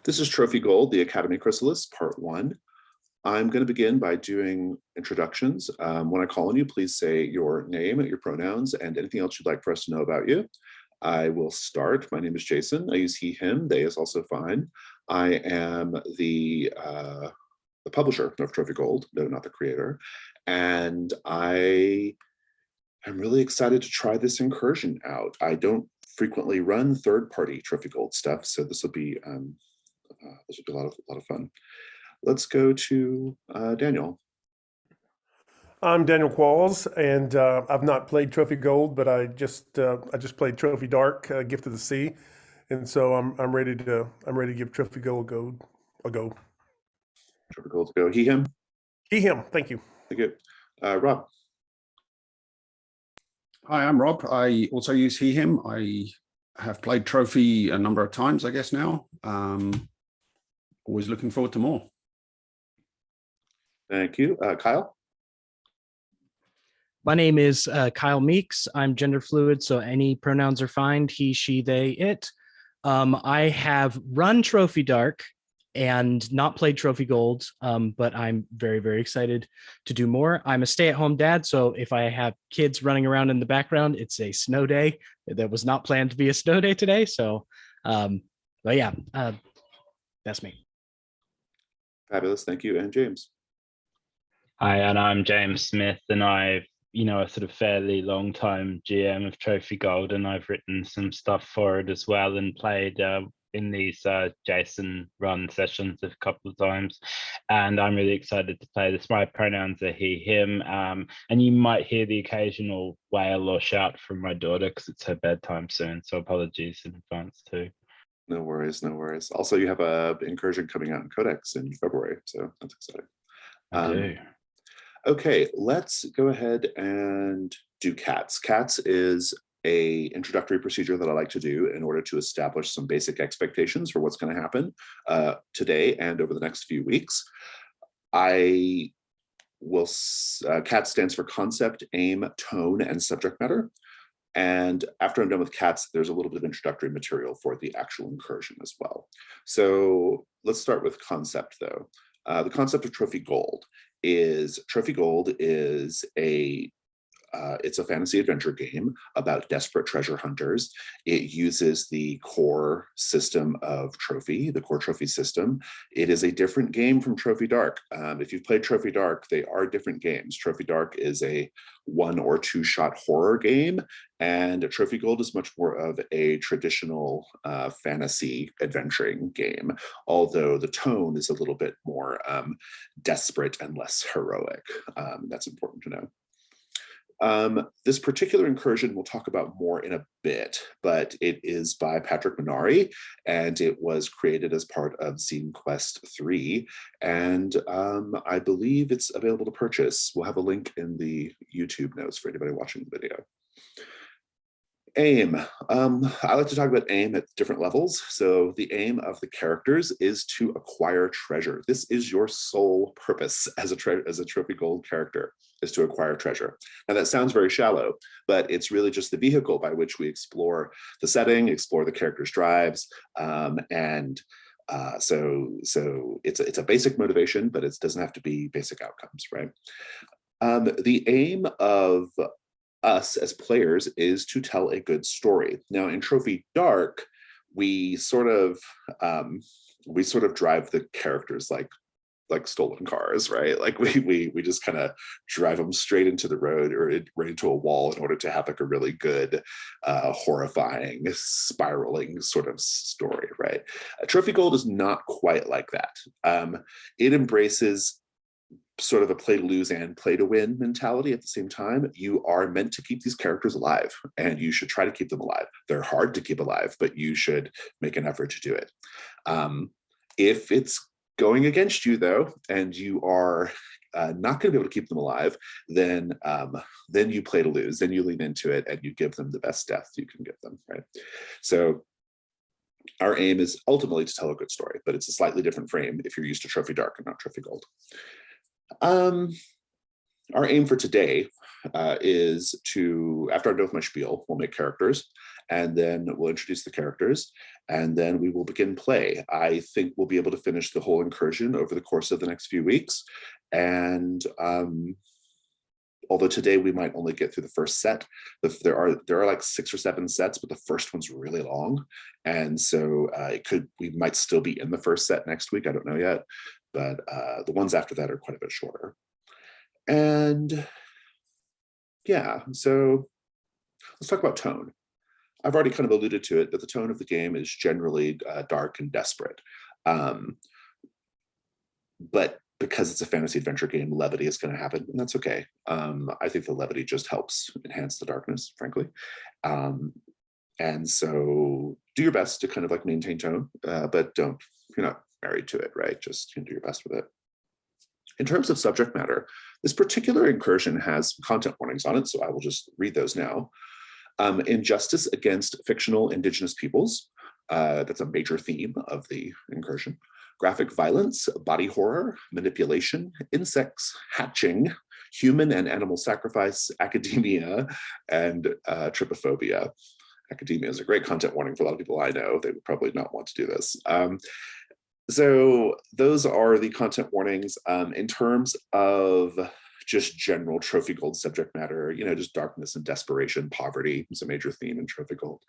This is Trophy Gold, the Academy Chrysalis, Part 1. I'm going to begin by doing introductions. When I call on you, please say your name, your pronouns, and anything else you'd like for us to know about you. I will start. My name is Jason. I use he, him. They is also fine. I am the publisher of Trophy Gold, no, not the creator. And I am really excited to try this incursion out. I don't frequently run third-party Trophy Gold stuff, so this will be a lot of fun. Let's go to Daniel. I'm Daniel Qualls, and I've not played Trophy Gold, but I just played Trophy Dark, Gift of the Sea, and so I'm ready to give Trophy Gold a go. Trophy Gold to go. He, him. He, him. Thank you. Thank you. Rob. Hi, I'm Rob. I also use he, him. I have played Trophy a number of times, I guess now. Always looking forward to more. Thank you. Kyle? My name is Kyle Meeks. I'm gender fluid, so any pronouns are fine. He, she, they, it. I have run Trophy Dark and not played Trophy Gold, but I'm very, very excited to do more. I'm a stay-at-home dad, so if I have kids running around in the background, it's a snow day. That was not planned to be a snow day today, so, but yeah, that's me. Fabulous. Thank you. And James. Hi, and I'm James Smith, and I've, a sort of fairly long time GM of Trophy Gold, and I've written some stuff for it as well and played in these Jason run sessions a couple of times. And I'm really excited to play this. My pronouns are he, him, and you might hear the occasional wail or shout from my daughter because it's her bedtime soon. So apologies in advance too. No worries, no worries. Also, you have a incursion coming out in Codex in February, so that's exciting. I do. Okay, let's go ahead and do cats. Cats is a introductory procedure that I like to do in order to establish some basic expectations for what's going to happen today and over the next few weeks. I will, CAT stands for concept, aim, tone, and subject matter. And after I'm done with cats, there's a little bit of introductory material for the actual incursion as well. So let's start with concept though. The concept of Trophy Gold is it's a fantasy adventure game about desperate treasure hunters. It uses the core system of Trophy, the core Trophy system. It is a different game from Trophy Dark. If you've played Trophy Dark, they are different games. Trophy Dark is a 1 or 2 shot horror game, and Trophy Gold is much more of a traditional fantasy adventuring game, although the tone is a little bit more desperate and less heroic. That's important to know. This particular incursion we'll talk about more in a bit, but it is by Patrick Minari, and it was created as part of Zine Quest 3, and I believe it's available to purchase. We'll have a link in the YouTube notes for anybody watching the video. Aim. I like to talk about aim at different levels. So the aim of the characters is to acquire treasure. This is your sole purpose as a Trophy Gold character, is to acquire treasure. Now that sounds very shallow, but it's really just the vehicle by which we explore the setting, explore the character's drives, and so it's a basic motivation, but it doesn't have to be basic outcomes, right? The aim of us as players is to tell a good story. Now in Trophy Dark, we sort of drive the characters like stolen cars, right? Like we just kind of drive them straight into the road or right into a wall in order to have like a really good, horrifying, spiraling sort of story, right? Trophy Gold is not quite like that. It embraces sort of a play to lose and play to win mentality at the same time. You are meant to keep these characters alive, and you should try to keep them alive. They're hard to keep alive, but you should make an effort to do it. If it's going against you though, and you are not going to be able to keep them alive, then you play to lose, then you lean into it and you give them the best death you can give them, right? So our aim is ultimately to tell a good story, but it's a slightly different frame if you're used to Trophy Dark and not Trophy Gold. Our aim for today is to, after I'm done with my spiel, we'll make characters, and then we'll introduce the characters, and then we will begin play. I think we'll be able to finish the whole incursion over the course of the next few weeks. And although today we might only get through the first set, there are like 6 or 7 sets, but the first one's really long. And so we might still be in the first set next week. I don't know yet, but the ones after that are quite a bit shorter. And yeah, so let's talk about tone. I've already kind of alluded to it, but the tone of the game is generally dark and desperate. But because it's a fantasy adventure game, levity is going to happen, and that's okay. I think the levity just helps enhance the darkness, frankly. And so do your best to kind of like maintain tone, but you're not married to it, right? Just do your best with it. In terms of subject matter, this particular incursion has content warnings on it, so I will just read those now. Injustice against fictional indigenous peoples. That's a major theme of the incursion. Graphic violence, body horror, manipulation, insects, hatching, human and animal sacrifice, academia, and trypophobia. Academia is a great content warning for a lot of people I know. They would probably not want to do this. So those are the content warnings. In terms of just general Trophy Gold subject matter, just darkness and desperation, poverty is a major theme in Trophy Gold.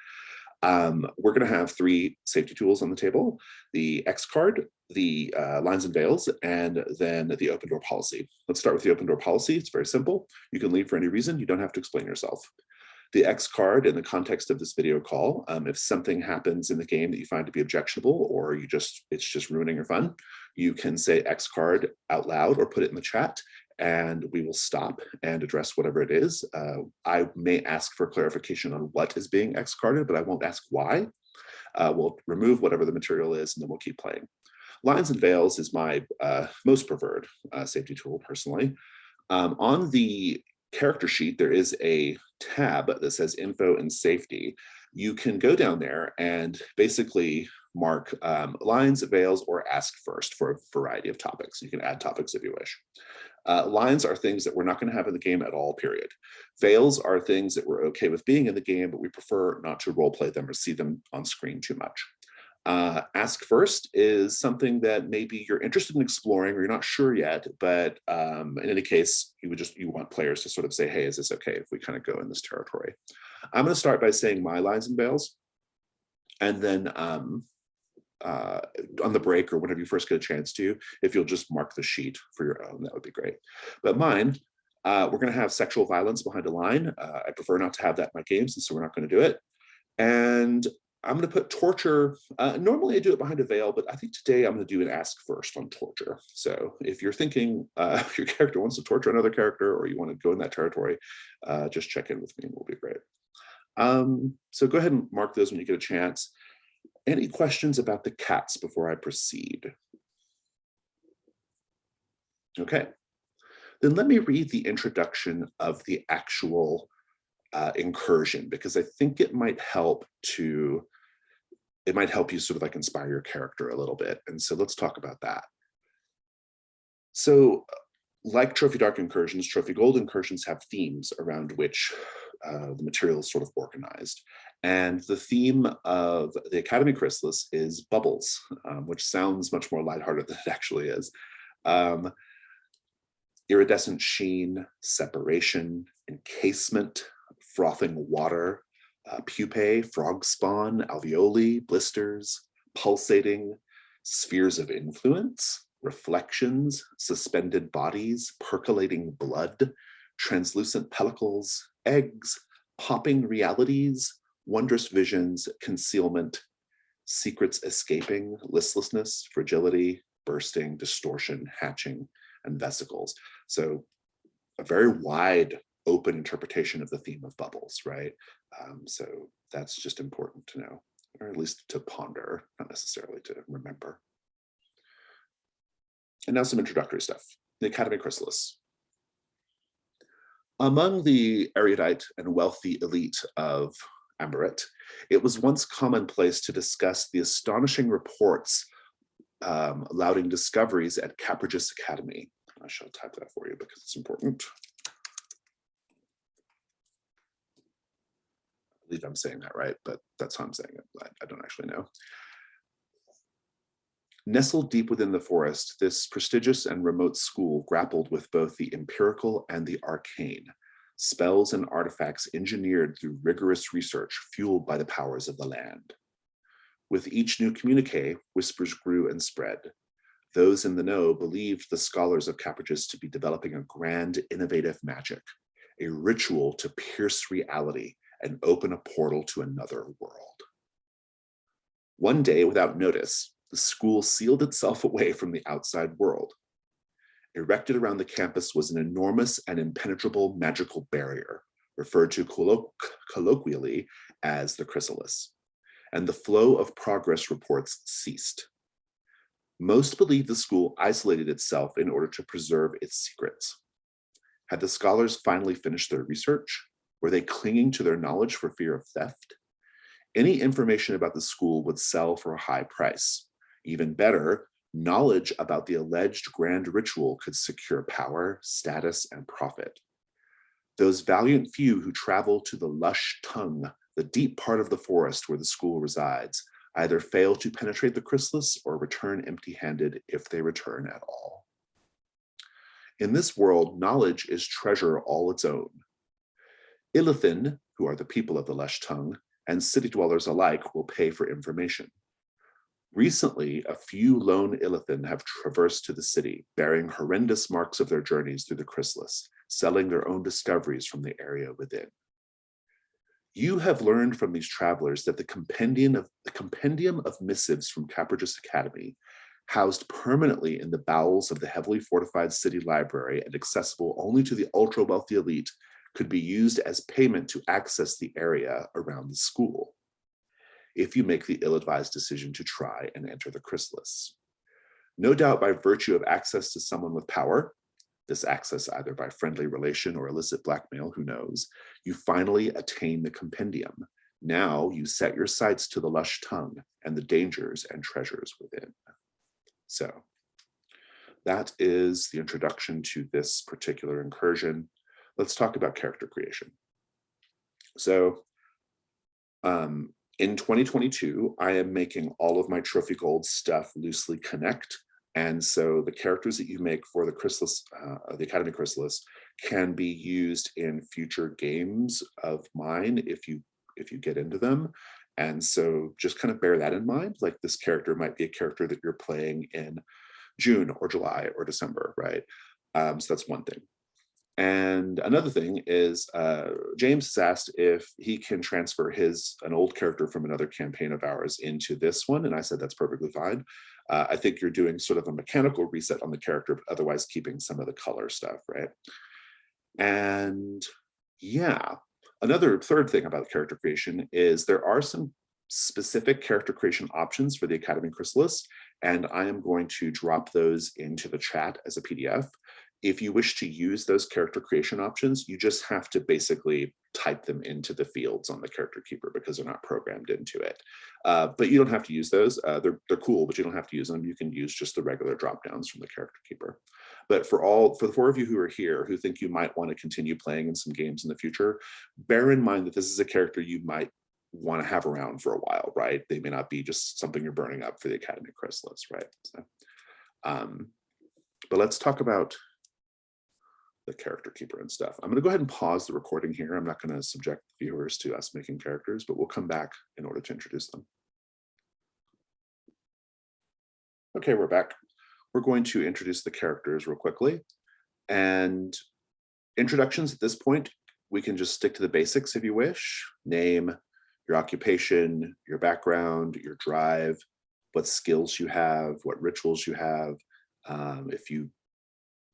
We're going to have 3 safety tools on the table: the X card, the lines and veils, and then the open door policy. Let's start with the open door policy. It's very simple. You can leave for any reason. You don't have to explain yourself. The X card, in the context of this video call, if something happens in the game that you find to be objectionable, or it's just ruining your fun, you can say X card out loud or put it in the chat, and we will stop and address whatever it is. I may ask for clarification on what is being X carded, but I won't ask why. We'll remove whatever the material is, and then we'll keep playing. Lines and veils is my most preferred safety tool, personally. On the character sheet, there is a tab that says info and safety. You can go down there and basically mark lines, veils, or ask first for a variety of topics. You can add topics if you wish. Lines are things that we're not going to have in the game at all, period. Veils are things that we're okay with being in the game, but we prefer not to role play them or see them on screen too much. Ask first is something that maybe you're interested in exploring or you're not sure yet, but in any case, you want players to sort of say, hey, is this okay if we kind of go in this territory? I'm going to start by saying my lines and veils, and then on the break or whenever you first get a chance to, if you'll just mark the sheet for your own, that would be great. But mine, we're going to have sexual violence behind a line. I prefer not to have that in my games, and so we're not going to do it. And I'm going to put torture. Normally I do it behind a veil, but I think today I'm going to do an ask first on torture. So if you're thinking if your character wants to torture another character or you want to go in that territory, just check in with me and we'll be great. So go ahead and mark those when you get a chance. Any questions about the cats before I proceed? Okay, then let me read the introduction of the actual incursion, because I think it might help you sort of like inspire your character a little bit. And so let's talk about that. So like Trophy Dark incursions, Trophy Gold incursions have themes around which the material is sort of organized. And the theme of the Academy Chrysalis is bubbles, which sounds much more lighthearted than it actually is. Iridescent sheen, separation, encasement, frothing water, pupae, frog spawn, alveoli, blisters, pulsating, spheres of influence, reflections, suspended bodies, percolating blood, translucent pellicles, eggs, popping realities, wondrous visions, concealment, secrets escaping, listlessness, fragility, bursting, distortion, hatching, and vesicles. So a very wide open interpretation of the theme of bubbles, right? So that's just important to know, or at least to ponder, not necessarily to remember. And now some introductory stuff. The Academy Chrysalis. Among the erudite and wealthy elite of Amaret, it was once commonplace to discuss the astonishing reports lauding discoveries at Caprigis Academy. I shall type that for you because it's important. believe I'm saying that right, but that's how I'm saying it. I don't actually know. Nestled deep within the forest, this prestigious and remote school grappled with both the empirical and the arcane, spells and artifacts engineered through rigorous research fueled by the powers of the land. With each new communique, whispers grew and spread. Those in the know believed the scholars of Capricus to be developing a grand, innovative magic, a ritual to pierce reality and open a portal to another world. One day, without notice, the school sealed itself away from the outside world. Erected around the campus was an enormous and impenetrable magical barrier, referred to colloquially as the Chrysalis, and the flow of progress reports ceased. Most believed the school isolated itself in order to preserve its secrets. Had the scholars finally finished their research? Were they clinging to their knowledge for fear of theft? Any information about the school would sell for a high price. Even better, knowledge about the alleged grand ritual could secure power, status, and profit. Those valiant few who travel to the lush tongue, the deep part of the forest where the school resides, either fail to penetrate the chrysalis or return empty-handed if they return at all. In this world, knowledge is treasure all its own. Illithin, who are the people of the lush tongue, and city dwellers alike will pay for information. Recently, a few lone Illithin have traversed to the city, bearing horrendous marks of their journeys through the chrysalis, selling their own discoveries from the area within. You have learned from these travelers that the compendium of missives from Capricus Academy, housed permanently in the bowels of the heavily fortified city library and accessible only to the ultra-wealthy elite, could be used as payment to access the area around the school, if you make the ill-advised decision to try and enter the chrysalis. No doubt by virtue of access to someone with power, this access either by friendly relation or illicit blackmail, who knows, you finally attain the compendium. Now you set your sights to the lush tongue and the dangers and treasures within. So that is the introduction to this particular incursion. Let's talk about character creation. So in 2022, I am making all of my Trophy Gold stuff loosely connect. And so the characters that you make for the Chrysalis, the Academy Chrysalis, can be used in future games of mine if you get into them. And so just kind of bear that in mind. Like this character might be a character that you're playing in June or July or December, right? So that's one thing. And another thing is James has asked if he can transfer an old character from another campaign of ours into this one. And I said, that's perfectly fine. I think you're doing sort of a mechanical reset on the character, but otherwise keeping some of the color stuff, right? And yeah, another third thing about character creation is there are some specific character creation options for the Academy Chrysalis, and I am going to drop those into the chat as a PDF. If you wish to use those character creation options, you just have to basically type them into the fields on the character keeper because they're not programmed into it. But you don't have to use those. They're cool, but you don't have to use them. You can use just the regular drop downs from the character keeper. But for the 4 of you who are here who think you might want to continue playing in some games in the future, bear in mind that this is a character you might want to have around for a while, right? They may not be just something you're burning up for the Academy Chrysalis, right? So, but let's talk about the character keeper and stuff. I'm going to go ahead and pause the recording here. I'm not going to subject viewers to us making characters, but we'll come back in order to introduce them. Okay, we're back. We're going to introduce the characters real quickly. And introductions at this point, we can just stick to the basics if you wish. Name, your occupation, your background, your drive, what skills you have, what rituals you have. If you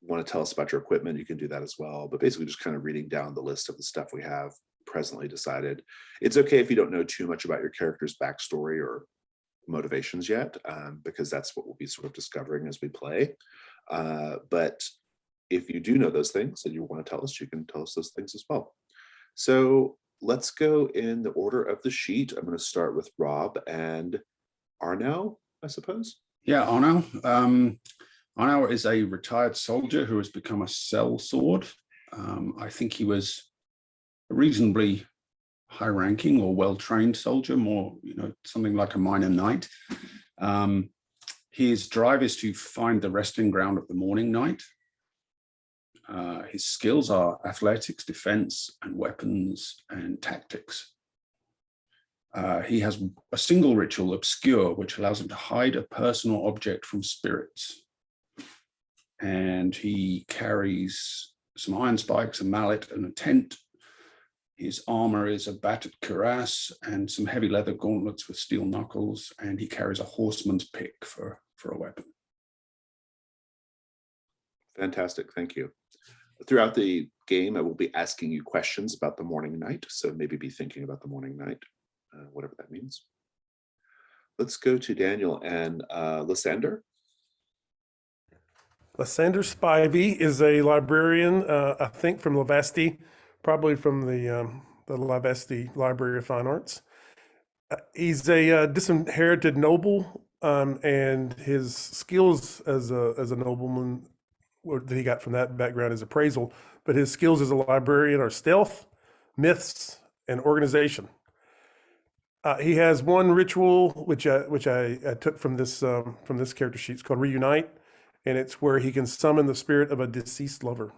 want to tell us about your equipment, you can do that as well. But basically just kind of reading down the list of the stuff we have presently decided. It's okay if you don't know too much about your character's backstory or motivations yet, because that's what we'll be sort of discovering as we play. But if you do know those things and you want to tell us, you can tell us those things as well. So let's go in the order of the sheet. I'm going to start with Rob and Arno, I suppose. Yeah, Arno. Arno is a retired soldier who has become a sellsword. I think he was a reasonably high-ranking or well-trained soldier, more, something like a minor knight. His drive is to find the resting ground of the morning knight. His skills are athletics, defense, and weapons and tactics. He has a single ritual, Obscure, which allows him to hide a personal object from spirits. And he carries some iron spikes, a mallet, and a tent. His armor is a battered cuirass and some heavy leather gauntlets with steel knuckles, and he carries a horseman's pick for a weapon. Fantastic, thank you. Throughout the game, I will be asking you questions about the morning knight, so maybe be thinking about the morning knight, whatever that means. Let's go to Daniel and Lysander. Lysander Spivey is a librarian, I think from Lavasti, probably from the Lavasti Library of Fine Arts. He's a disinherited noble, and his skills as a nobleman that he got from that background is appraisal, but his skills as a librarian are stealth, myths, and organization. He has one ritual which I took from this character sheet. It's called Reunite, and it's where he can summon the spirit of a deceased lover.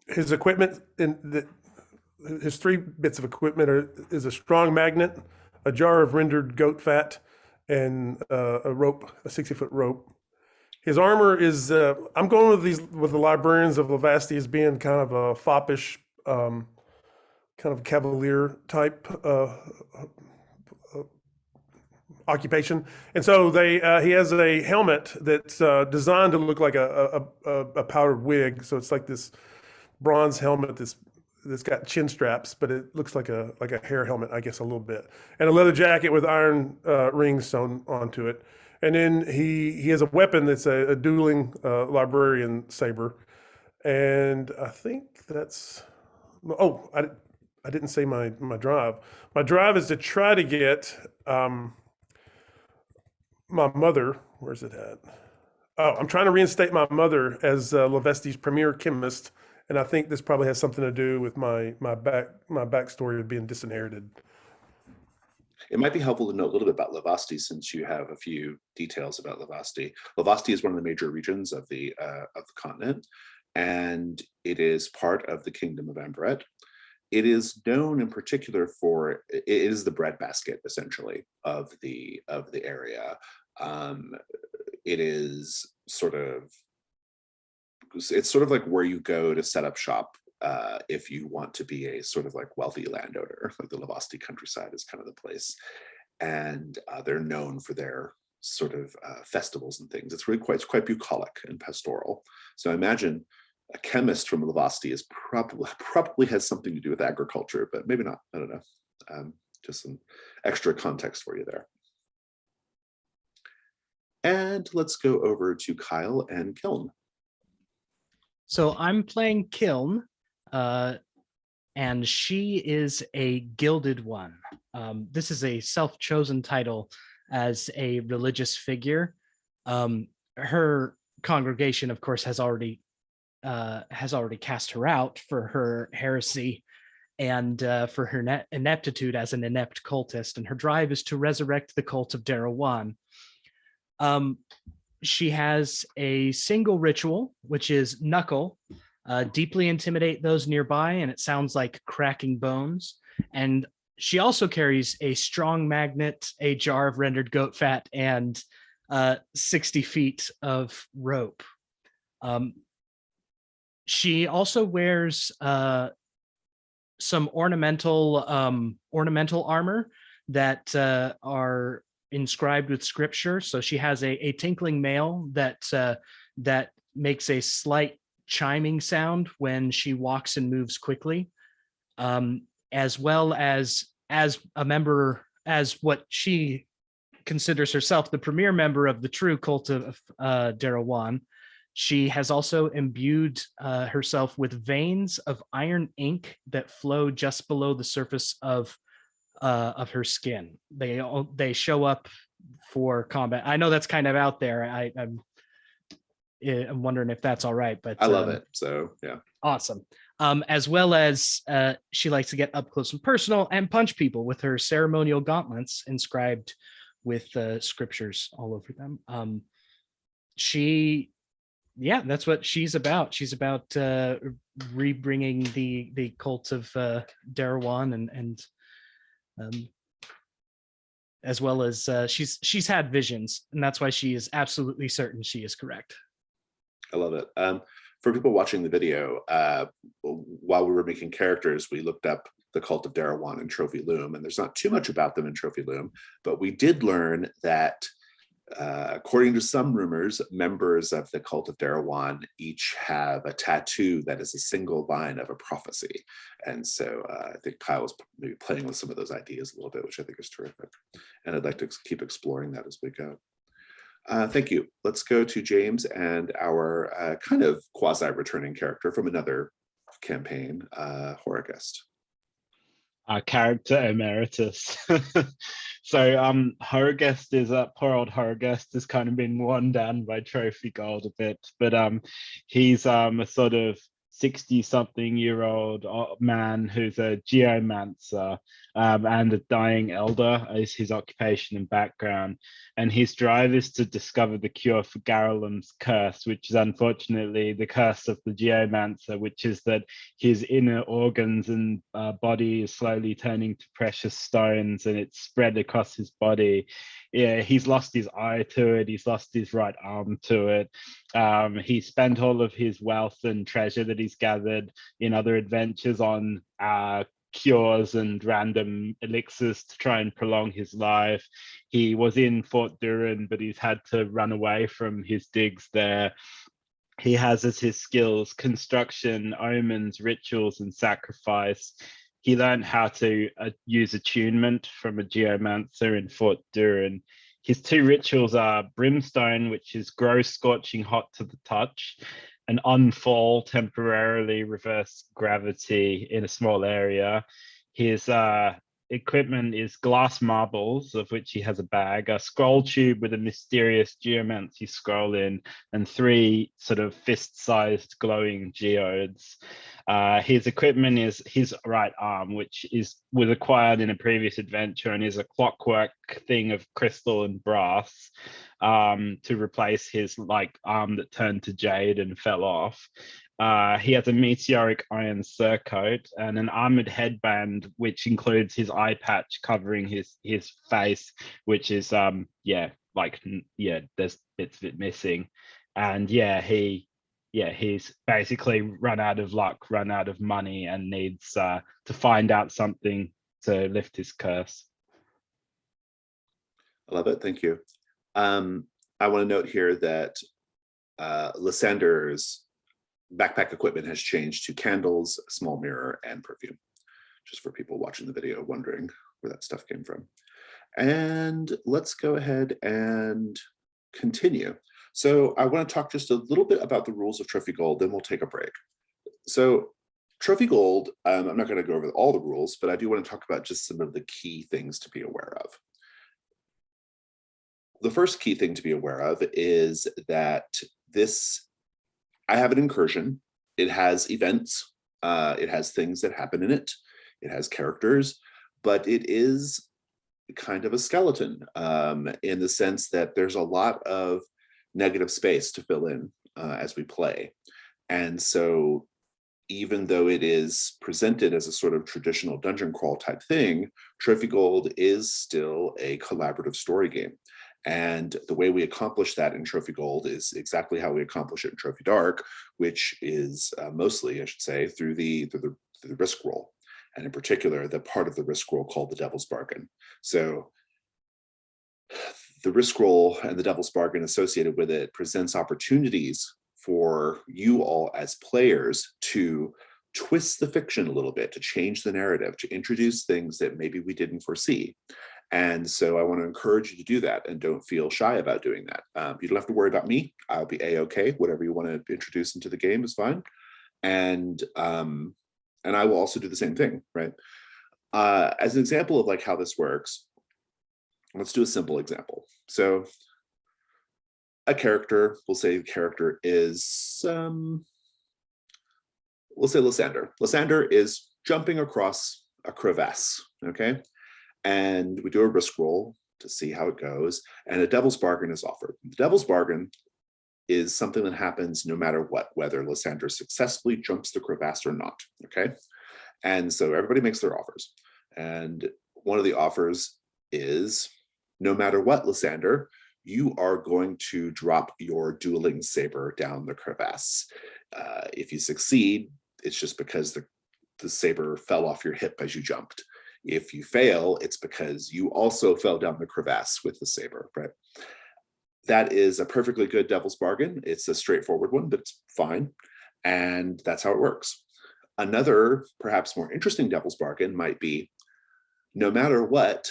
His equipment his 3 bits of equipment is a strong magnet, a jar of rendered goat fat, and a rope, a 60-foot rope. His armor is, I'm going with the librarians of Lavasti as being kind of a foppish, kind of cavalier type occupation. And so he has a helmet that's designed to look like a powdered wig. So it's like this bronze helmet that's got chin straps, but it looks like a hair helmet, I guess, a little bit. And a leather jacket with iron rings sewn onto it. And then he has a weapon that's a dueling librarian saber. And I think that's, I didn't say my drive. My drive is to try to get my mother, where's it at? Oh, I'm trying to reinstate my mother as Lavesti's premier chemist. And I think this probably has something to do with my backstory of being disinherited. It might be helpful to know a little bit about Lavasti, since you have a few details about Lavasti. Lavasti is one of the major regions of the continent, and it is part of the Kingdom of Emberet. It is known in particular for, it is the breadbasket essentially of the area. It is it's sort of like where you go to set up shop if you want to be a sort of like wealthy landowner. Like the Lavasti countryside is kind of the place, and they're known for their sort of festivals and things. It's quite bucolic and pastoral. So I imagine a chemist from Lavasti is probably has something to do with agriculture, but maybe not. I don't know. Just some extra context for you there. And let's go over to Kyle and Kiln. So I'm playing Kiln, and she is a gilded one. This is a self-chosen title as a religious figure. Her congregation, of course, has already cast her out for her heresy and for her ineptitude as an inept cultist, and her drive is to resurrect the cult of Darawan. She has a single ritual, which is Knuckle, deeply intimidate those nearby, and it sounds like cracking bones. And she also carries a strong magnet, a jar of rendered goat fat, and 60 feet of rope. She also wears some ornamental armor that are inscribed with scripture. So she has a tinkling mail that makes a slight chiming sound when she walks and moves quickly, as well as what she considers herself the premier member of the true cult of Darawan. She has also imbued herself with veins of iron ink that flow just below the surface of her skin. They show up for combat. I know that's kind of out there. I'm wondering if that's all right, but I love it. So yeah, awesome. as well as she likes to get up close and personal and punch people with her ceremonial gauntlets inscribed with scriptures all over them. That's what she's about. She's about rebringing the cult of Darawan, and as well as she's had visions, and that's why she is absolutely certain she is correct. I love it. For people watching the video, while we were making characters, we looked up the Cult of Darawan in Trophy Loom, and there's not too much about them in Trophy Loom, but we did learn that according to some rumors, members of the Cult of Darawan each have a tattoo that is a single line of a prophecy. And so I think Kyle was maybe playing with some of those ideas a little bit, which I think is terrific. And I'd like to keep exploring that as we go. Thank you. Let's go to James and our kind of quasi-returning character from another campaign, Horagest. Character emeritus. So Horagest is poor old Horagest has kind of been worn down by Trophy Gold a bit, but he's a sort of 60-something-year-old man who's a geomancer and a dying elder is his occupation and background. And his drive is to discover the cure for Garalem's curse, which is unfortunately the curse of the geomancer, which is that his inner organs and body is slowly turning to precious stones, and it's spread across his body. Yeah, he's lost his eye to it. He's lost his right arm to it. He spent all of his wealth and treasure that he's gathered in other adventures on cures and random elixirs to try and prolong his life. He was in Fort Durin, but he's had to run away from his digs there. He has as his skills construction, omens, rituals, and sacrifice. He learned how to use attunement from a geomancer in Fort Durin. His two rituals are brimstone, which is grow scorching hot to the touch, and unfall, temporarily reverse gravity in a small area. His equipment is glass marbles, of which he has a bag, a scroll tube with a mysterious geomancy scroll in, and 3 sort of fist-sized glowing geodes. His equipment is his right arm, which was acquired in a previous adventure and is a clockwork thing of crystal and brass to replace his arm that turned to jade and fell off. He has a meteoric iron surcoat and an armored headband, which includes his eye patch covering his face, which is there's bits of it missing. And he's basically run out of luck, run out of money, and needs to find out something to lift his curse. I love it. Thank you. I want to note here that Lysander's backpack equipment has changed to candles, a small mirror, and perfume, just for people watching the video wondering where that stuff came from. And let's go ahead and continue. So I want to talk just a little bit about the rules of Trophy Gold, then we'll take a break. So Trophy Gold, I'm not going to go over all the rules, but I do want to talk about just some of the key things to be aware of. The first key thing to be aware of is that I have an incursion. It has events. It has things that happen in it. It has characters, but it is kind of a skeleton in the sense that there's a lot of negative space to fill in as we play. And so even though it is presented as a sort of traditional dungeon crawl type thing, Trophy Gold is still a collaborative story game. And the way we accomplish that in Trophy Gold is exactly how we accomplish it in Trophy Dark, which is mostly, I should say, through the risk roll, and in particular, the part of the risk roll called the Devil's Bargain. So the risk roll and the Devil's Bargain associated with it presents opportunities for you all as players to twist the fiction a little bit, to change the narrative, to introduce things that maybe we didn't foresee. And so I want to encourage you to do that, and don't feel shy about doing that. You don't have to worry about me. I'll be A-okay. Whatever you want to introduce into the game is fine. And I will also do the same thing, right? As an example of how this works, let's do a simple example. So a character, we'll say the character is we'll say Lysander. Lysander is jumping across a crevasse, okay? And we do a risk roll to see how it goes, and a devil's bargain is offered. The devil's bargain is something that happens no matter what, whether Lysander successfully jumps the crevasse or not, okay? And so everybody makes their offers. And one of the offers is, no matter what, Lysander, you are going to drop your dueling saber down the crevasse. If you succeed, it's just because the saber fell off your hip as you jumped. If you fail, it's because you also fell down the crevasse with the saber, right? That is a perfectly good devil's bargain. It's a straightforward one, but it's fine. And that's how it works. Another, perhaps more interesting devil's bargain might be, no matter what,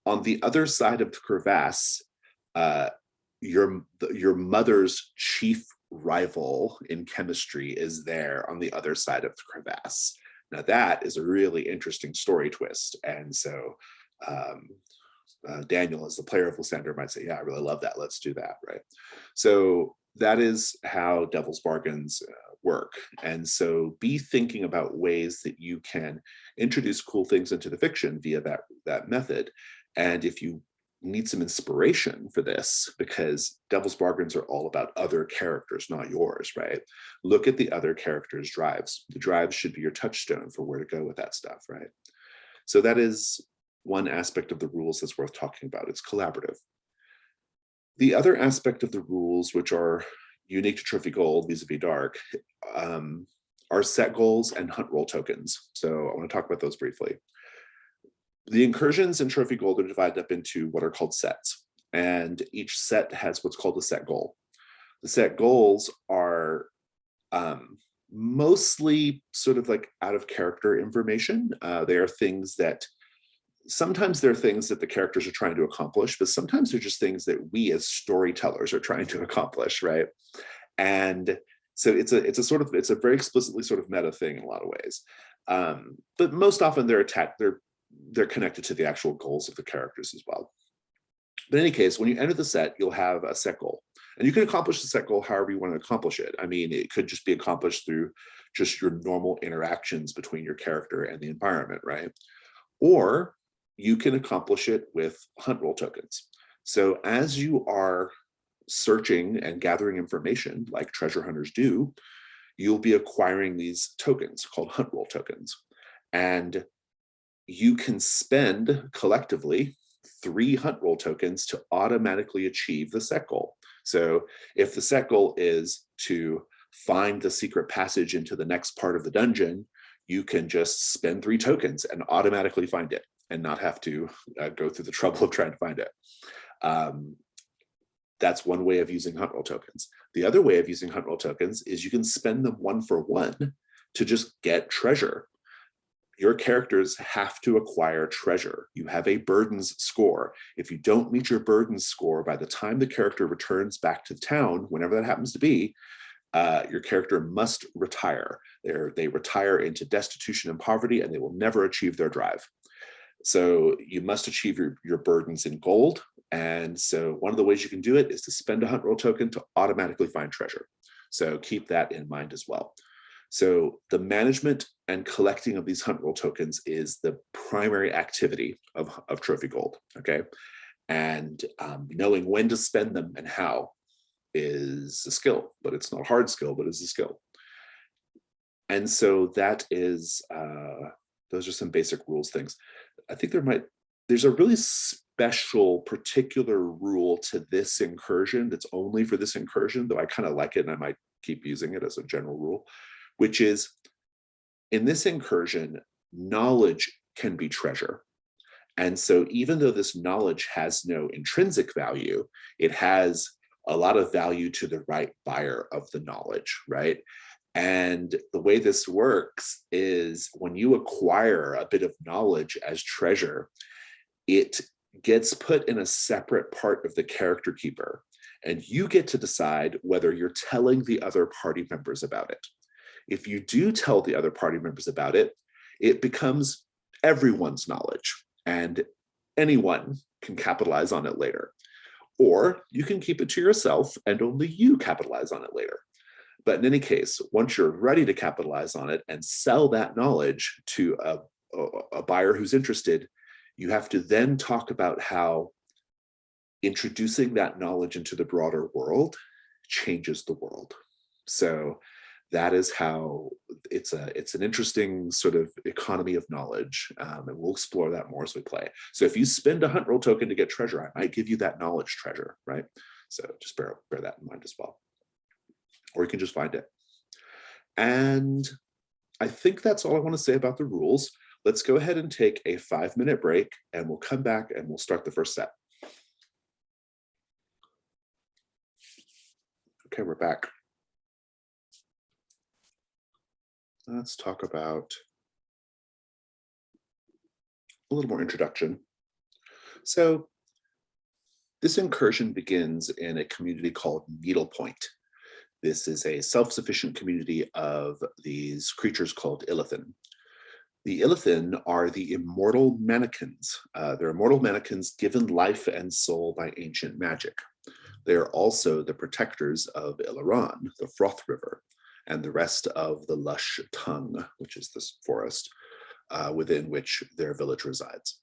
on the other side of the crevasse, your mother's chief rival in chemistry is there on the other side of the crevasse. Now that is a really interesting story twist. And so Daniel, as the player of Lysander, might say, yeah, I really love that. Let's do that, right? So that is how devil's bargains work. And so be thinking about ways that you can introduce cool things into the fiction via that method. And if you need some inspiration for this, because devil's bargains are all about other characters, not yours, right? Look at the other characters' drives. The drives should be your touchstone for where to go with that stuff, right? So that is one aspect of the rules that's worth talking about. It's collaborative. The other aspect of the rules, which are unique to Trophy Gold vis-a-vis Dark, are set goals and hunt roll tokens. So I want to talk about those briefly. The incursions in Trophy Gold are divided up into what are called sets, and each set has what's called a set goal. The set goals are mostly sort of like out of character information. They are things that, sometimes they're things that the characters are trying to accomplish, but sometimes they're just things that we as storytellers are trying to accomplish, right? And so it's a very explicitly sort of meta thing in a lot of ways. But most often they're connected to the actual goals of the characters as well. But in any case, when you enter the set, you'll have a set goal. And you can accomplish the set goal however you want to accomplish it. I mean, it could just be accomplished through just your normal interactions between your character and the environment, right? Or you can accomplish it with hunt roll tokens. So as you are searching and gathering information, like treasure hunters do, you'll be acquiring these tokens called hunt roll tokens. And you can spend collectively 3 hunt roll tokens to automatically achieve the set goal. So if the set goal is to find the secret passage into the next part of the dungeon, you can just spend 3 tokens and automatically find it and not have to go through the trouble of trying to find it. That's one way of using hunt roll tokens. The other way of using hunt roll tokens is you can spend them 1 for 1 to just get treasure. Your characters have to acquire treasure. You have a burdens score. If you don't meet your burdens score by the time the character returns back to town, whenever that happens to be, your character must retire. They retire into destitution and poverty, and they will never achieve their drive. So you must achieve your burdens in gold. And so one of the ways you can do it is to spend a hunt roll token to automatically find treasure. So keep that in mind as well. So the management and collecting of these hunt roll tokens is the primary activity of Trophy Gold, okay? And knowing when to spend them and how is a skill, but it's not a hard skill, but it's a skill. And so that is, those are some basic rules things. I think there's a really special particular rule to this incursion that's only for this incursion, though I kind of like it and I might keep using it as a general rule, which is, in this incursion, knowledge can be treasure. And so even though this knowledge has no intrinsic value, it has a lot of value to the right buyer of the knowledge, right? And the way this works is when you acquire a bit of knowledge as treasure, it gets put in a separate part of the character keeper. And you get to decide whether you're telling the other party members about it. If you do tell the other party members about it, it becomes everyone's knowledge and anyone can capitalize on it later. Or you can keep it to yourself and only you capitalize on it later. But in any case, once you're ready to capitalize on it and sell that knowledge to a buyer who's interested, you have to then talk about how introducing that knowledge into the broader world changes the world. So that is how it's an interesting sort of economy of knowledge, and we'll explore that more as we play. So if you spend a hunt roll token to get treasure, I might give you that knowledge treasure, right? So just bear that in mind as well. Or you can just find it. And I think that's all I want to say about the rules. Let's go ahead and take a 5-minute break, and we'll come back and we'll start the first set. Okay, we're back. Let's talk about a little more introduction. So this incursion begins in a community called Needlepoint. This is a self-sufficient community of these creatures called Illithin. The Illithin are the immortal mannequins. They're immortal mannequins given life and soul by ancient magic. They are also the protectors of Ilaran, the Froth River, and the rest of the lush tongue, which is this forest within which their village resides.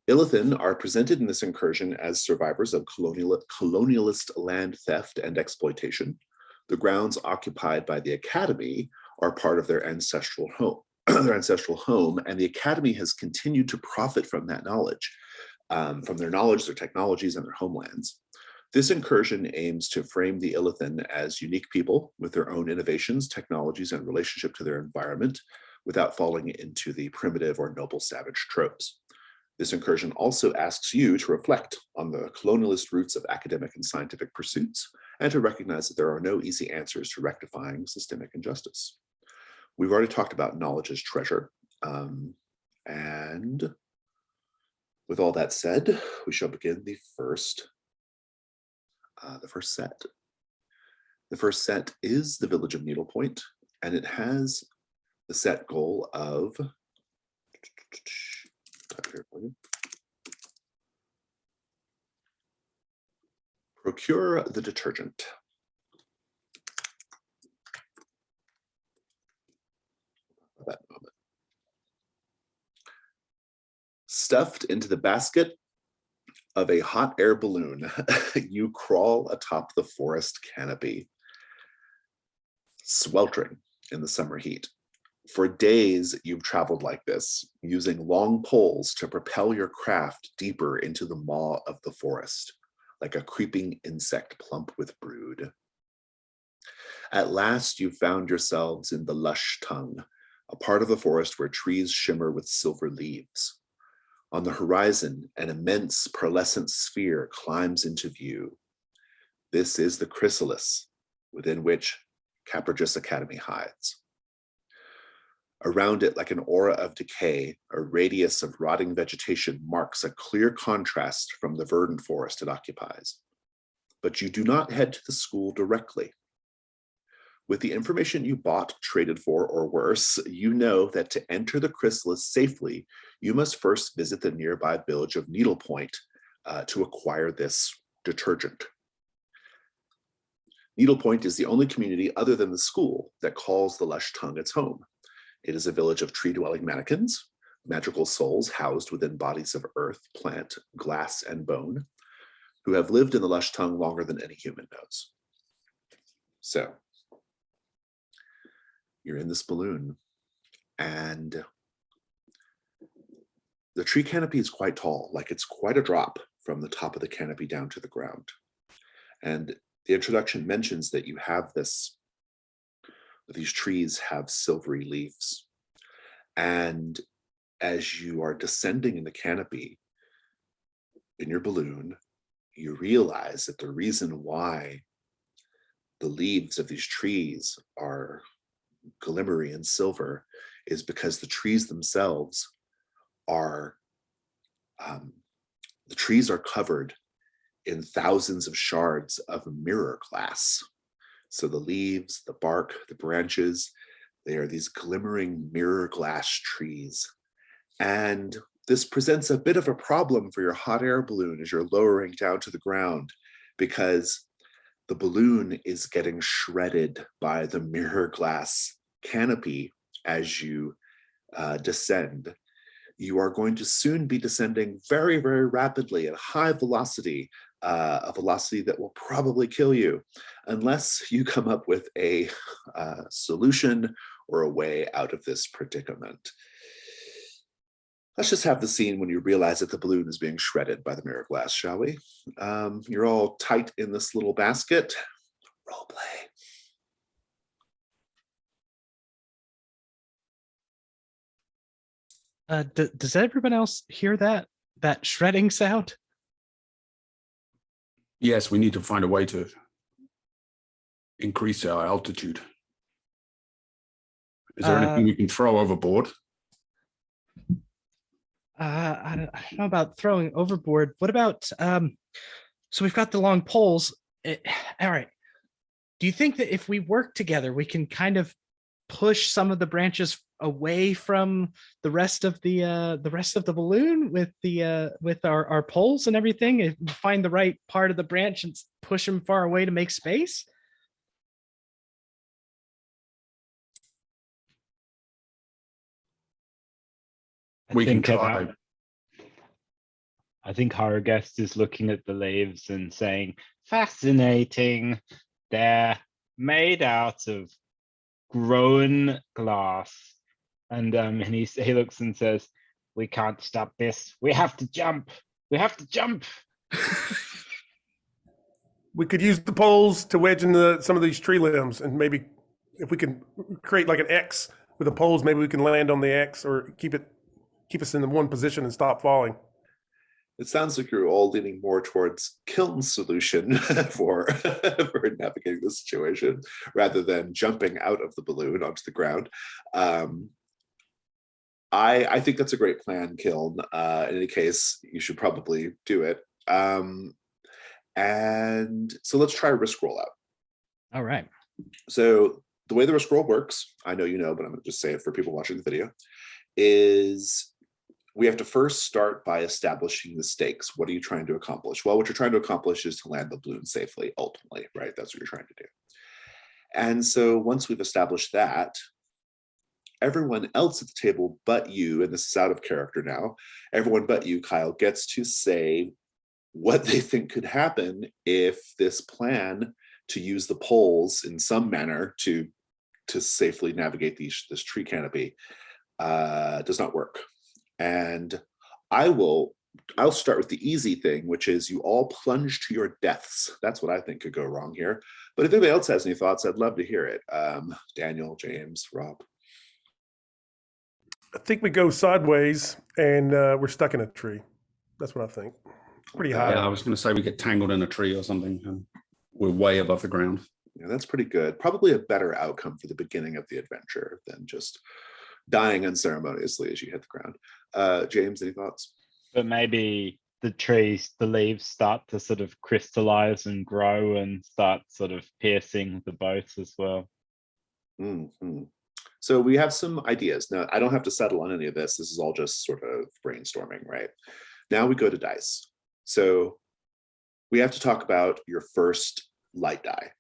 Illithin are presented in this incursion as survivors of colonialist land theft and exploitation. The grounds occupied by the Academy are part of their ancestral home, and the Academy has continued to profit from that knowledge, from their knowledge, their technologies, and their homelands. This incursion aims to frame the Illithin as unique people with their own innovations, technologies, and relationship to their environment without falling into the primitive or noble savage tropes. This incursion also asks you to reflect on the colonialist roots of academic and scientific pursuits and to recognize that there are no easy answers to rectifying systemic injustice. We've already talked about knowledge as treasure. And with all that said, we shall begin the first set. The first set is the Village of Needlepoint, and it has the set goal of procure the detergent. That moment. Stuffed into the basket of a hot air balloon, you crawl atop the forest canopy, sweltering in the summer heat. For days, you've traveled like this, using long poles to propel your craft deeper into the maw of the forest, like a creeping insect plump with brood. At last, you found yourselves in the lush tongue, a part of the forest where trees shimmer with silver leaves. On the horizon, an immense pearlescent sphere climbs into view. This is the chrysalis, within which Caprigis Academy hides. Around it, like an aura of decay, a radius of rotting vegetation marks a clear contrast from the verdant forest it occupies. But you do not head to the school directly. With the information you bought, traded for, or worse, you know that to enter the chrysalis safely, you must first visit the nearby village of Needlepoint to acquire this detergent. Needlepoint is the only community other than the school that calls the lush tongue its home. It is a village of tree-dwelling mannequins, magical souls housed within bodies of earth, plant, glass, and bone, who have lived in the lush tongue longer than any human knows. So, you're in this balloon, and the tree canopy is quite tall, like it's quite a drop from the top of the canopy down to the ground. And the introduction mentions that you have this, these trees have silvery leaves. And as you are descending in the canopy in your balloon, you realize that the reason why the leaves of these trees are glimmery and silver is because the trees themselves are, the trees are covered in thousands of shards of mirror glass. So the leaves, the bark, the branches, they are these glimmering mirror glass trees. And this presents a bit of a problem for your hot air balloon as you're lowering down to the ground, because the balloon is getting shredded by the mirror glass canopy as you descend. You are going to soon be descending very, very rapidly at high velocity, a velocity that will probably kill you, unless you come up with a solution or a way out of this predicament. Let's just have the scene when you realize that the balloon is being shredded by the mirror glass, shall we? You're all tight in this little basket. Role play. Does everyone else hear that shredding sound? Yes, we need to find a way to increase our altitude. Is there anything we can throw overboard? I don't know about throwing overboard. What about so we've got the long poles. All right. Do you think that if we work together, we can kind of push some of the branches away from the rest of the balloon with our poles and everything, and find the right part of the branch and push them far away to make space? We can try. I think Haragest is looking at the leaves and saying, fascinating. They're made out of grown glass. And he looks and says, we can't stop this. We have to jump. We have to jump. We could use the poles to wedge into some of these tree limbs, and maybe if we can create like an X with the poles, maybe we can land on the X or keep us in the one position and stop falling. It sounds like you're all leaning more towards Kilton's solution for navigating the situation rather than jumping out of the balloon onto the ground. I think that's a great plan, Kiln. In any case, you should probably do it. And so let's try a risk roll out. All right. So the way the risk roll works, I know you know, but I'm going to just say it for people watching the video, is we have to first start by establishing the stakes. What are you trying to accomplish? Well, what you're trying to accomplish is to land the balloon safely, ultimately, right? That's what you're trying to do. And so once we've established that, everyone else at the table but you, and this is out of character now, everyone but you, Kyle, gets to say what they think could happen if this plan to use the poles in some manner to safely navigate this tree canopy does not work. And I'll start with the easy thing, which is you all plunge to your deaths. That's what I think could go wrong here. But if anybody else has any thoughts, I'd love to hear it. Daniel, James, Rob. I think we go sideways and we're stuck in a tree. That's what I think. Pretty high. Yeah, I was going to say we get tangled in a tree or something, and we're way above the ground. Yeah, that's pretty good. Probably a better outcome for the beginning of the adventure than just dying unceremoniously as you hit the ground. James, any thoughts? But maybe the leaves start to sort of crystallize and grow and start sort of piercing the boat as well. Mm-hmm. So we have some ideas. Now, I don't have to settle on any of this. This is all just sort of brainstorming, right? Now we go to dice. So we have to talk about your first light die.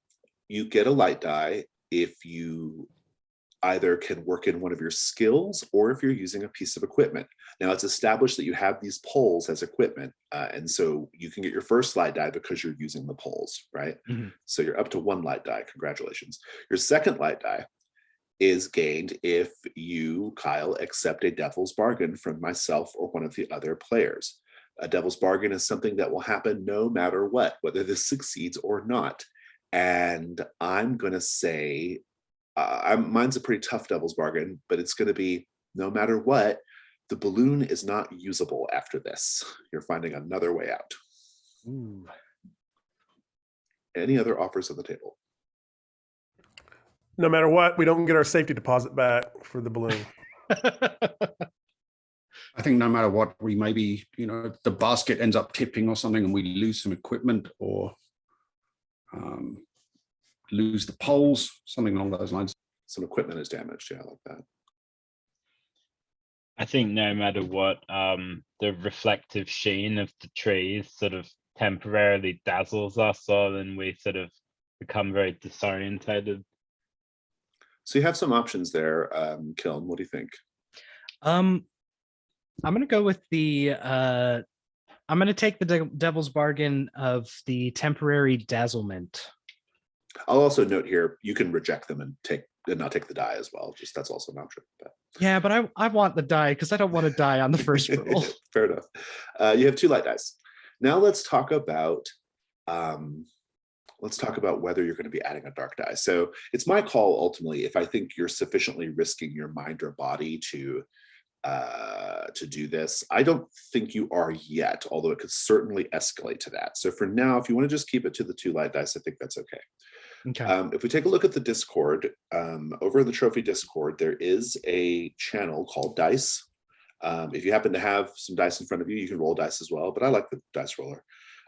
You get a light die if you either can work in one of your skills or if you're using a piece of equipment. Now it's established that you have these poles as equipment. And so you can get your first light die because you're using the poles, right? Mm-hmm. So you're up to one light die. Congratulations. Your second light die is gained if you, Kyle, accept a devil's bargain from myself or one of the other players. A devil's bargain is something that will happen no matter what, whether this succeeds or not. And I'm going to say, mine's a pretty tough devil's bargain, but it's going to be no matter what, the balloon is not usable after this. You're finding another way out. Ooh. Any other offers on the table? No matter what, we don't get our safety deposit back for the balloon. I think no matter what, we maybe, the basket ends up tipping or something and we lose some equipment or lose the poles, something along those lines. Some equipment is damaged, yeah, like that. I think no matter what, the reflective sheen of the trees sort of temporarily dazzles us all, and we sort of become very disorientated. So you have some options there, Kiln. What do you think? I'm gonna go with the I'm gonna take the devil's bargain of the temporary dazzlement. I'll also note here, you can reject them and not take the die as well. Just that's also an option. But. Yeah, but I want the die because I don't want to die on the first roll. Fair enough. You have 2 light dice. Now let's talk about whether you're going to be adding a dark die. So it's my call ultimately if I think you're sufficiently risking your mind or body to do this. I don't think you are yet, although it could certainly escalate to that. So for now, if you want to just keep it to the 2 light dice, I think that's okay. Okay. If we take a look at the Discord, over in the Trophy Discord, there is a channel called Dice. If you happen to have some dice in front of you, you can roll dice as well, but I like the dice roller.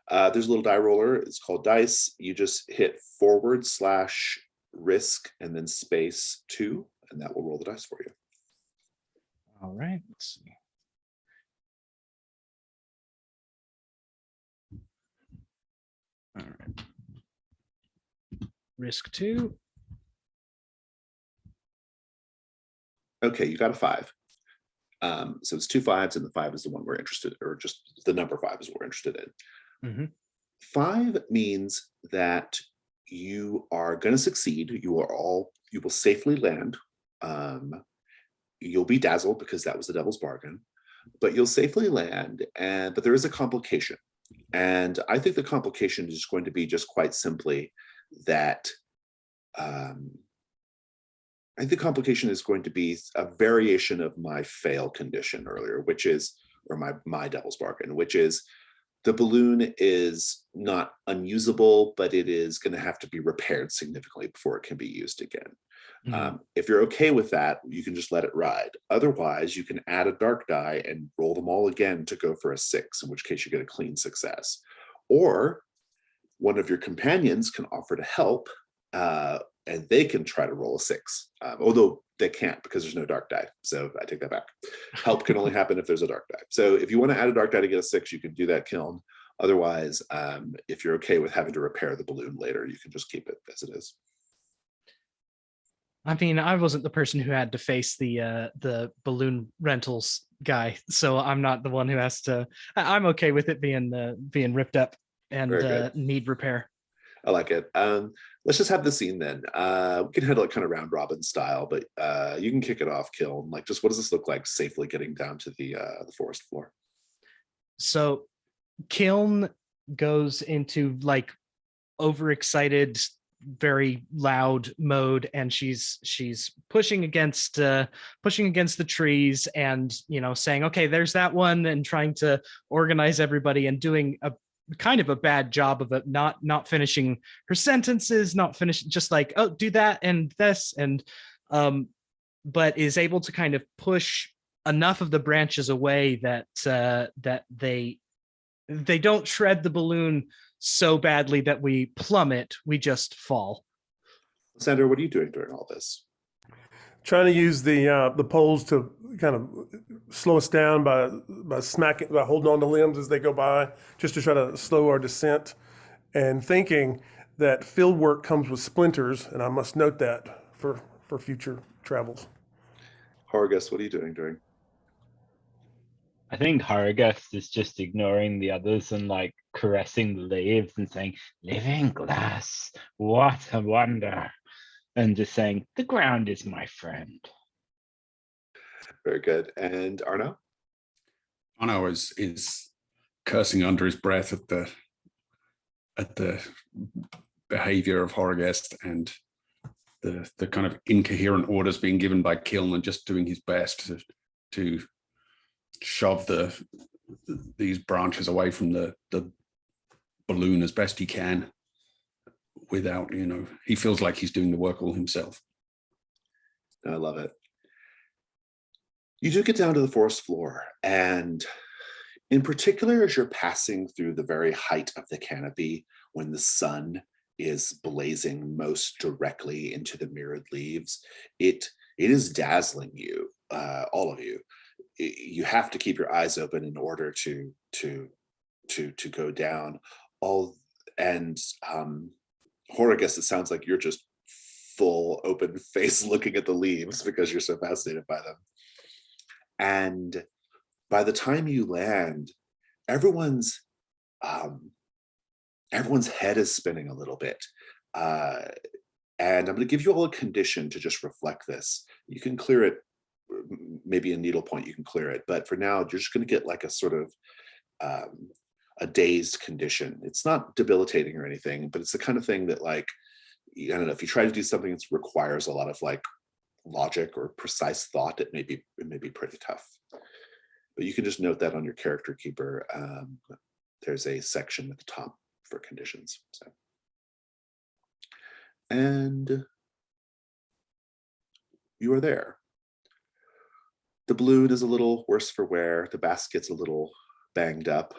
There's a little die roller. It's called Dice. You just hit /risk and then space 2, and that will roll the dice for you. All right. Let's see. All right. Risk 2. Okay, you got a 5. So it's 2 5s, and the 5 is the one we're interested in, or just the number 5 is what we're interested in. 5 means that you are going to succeed. You will safely land. You'll be dazzled because that was the devil's bargain, but you'll safely land. But there is a complication, and I think the complication is going to be just quite simply that. I think the complication is going to be a variation of my fail condition earlier, which is, or my devil's bargain, which is the balloon is not unusable, but it is going to have to be repaired significantly before it can be used again. If you're okay with that, you can just let it ride. Otherwise, you can add a dark die and roll them all again to go for a 6, in which case you get a clean success. Or one of your companions can offer to help, and they can try to roll a 6, although they can't because there's no dark die. So I take that back. Help can only happen if there's a dark die. So if you want to add a dark die to get a 6, you can do that, Kiln. Otherwise, if you're okay with having to repair the balloon later, you can just keep it as it is. I mean, I wasn't the person who had to face the balloon rentals guy, so I'm not the one who has to. I'm okay with it being ripped up and need repair. I like it. Let's just have the scene then. We can handle it kind of round robin style, but you can kick it off, Kiln. Like, just what does this look like safely getting down to the forest floor? So Kiln goes into like overexcited, very loud mode, and she's pushing against the trees and saying, okay, there's that one, and trying to organize everybody and doing a kind of a bad job of it, not finishing her sentences, not finishing, just like, oh, do that and this, and but is able to kind of push enough of the branches away that they don't shred the balloon so badly that we plummet, we just fall. Sandra, what are you doing during all this? Trying to use the poles to kind of slow us down by holding on to limbs as they go by, just to try to slow our descent, and thinking that field work comes with splinters, and I must note that for future travels. Horgus, what are you doing during? I think Hargest is just ignoring the others and like caressing the leaves and saying, "Living glass, what a wonder." And just saying, the ground is my friend. Very good. And Arno? Arno is cursing under his breath at the behavior of Horgest and the kind of incoherent orders being given by Kiln, and just doing his best to shove these branches away from the balloon as best he can, without, he feels like he's doing the work all himself. I love it. You do get down to the forest floor, and in particular, as you're passing through the very height of the canopy, when the sun is blazing most directly into the mirrored leaves, it is dazzling you, all of you. You have to keep your eyes open in order to go down. Or I guess it sounds like you're just full open face looking at the leaves because you're so fascinated by them. And by the time you land, everyone's head is spinning a little bit. And I'm going to give you all a condition to just reflect this. You can clear it, maybe in needlepoint you can clear it, but for now, you're just going to get like a sort of a dazed condition. It's not debilitating or anything, but it's the kind of thing that, like, I don't know, if you try to do something that requires a lot of like logic or precise thought, it may be pretty tough. But you can just note that on your character keeper. There's a section at the top for conditions. So. And you are there. The balloon is a little worse for wear. The basket's a little banged up.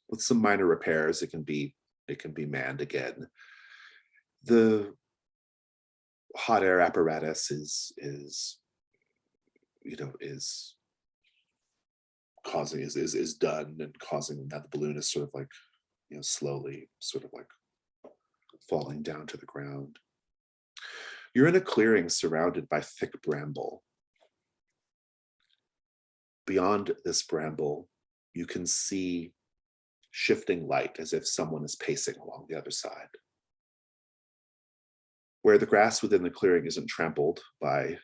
With some minor repairs, it can be manned again. The hot air apparatus is done and causing that the balloon is sort of like, slowly sort of like falling down to the ground. You're in a clearing surrounded by thick bramble. Beyond this bramble, you can see shifting light as if someone is pacing along the other side. Where the grass within the clearing isn't trampled by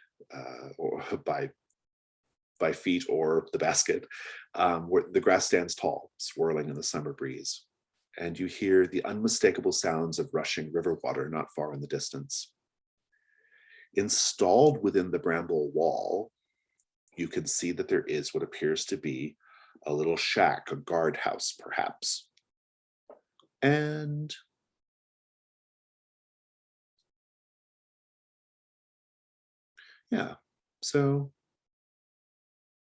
feet or the basket, where the grass stands tall, swirling in the summer breeze. And you hear the unmistakable sounds of rushing river water not far in the distance. Installed within the bramble wall, you can see that there is what appears to be a little shack, a guardhouse perhaps. And yeah, so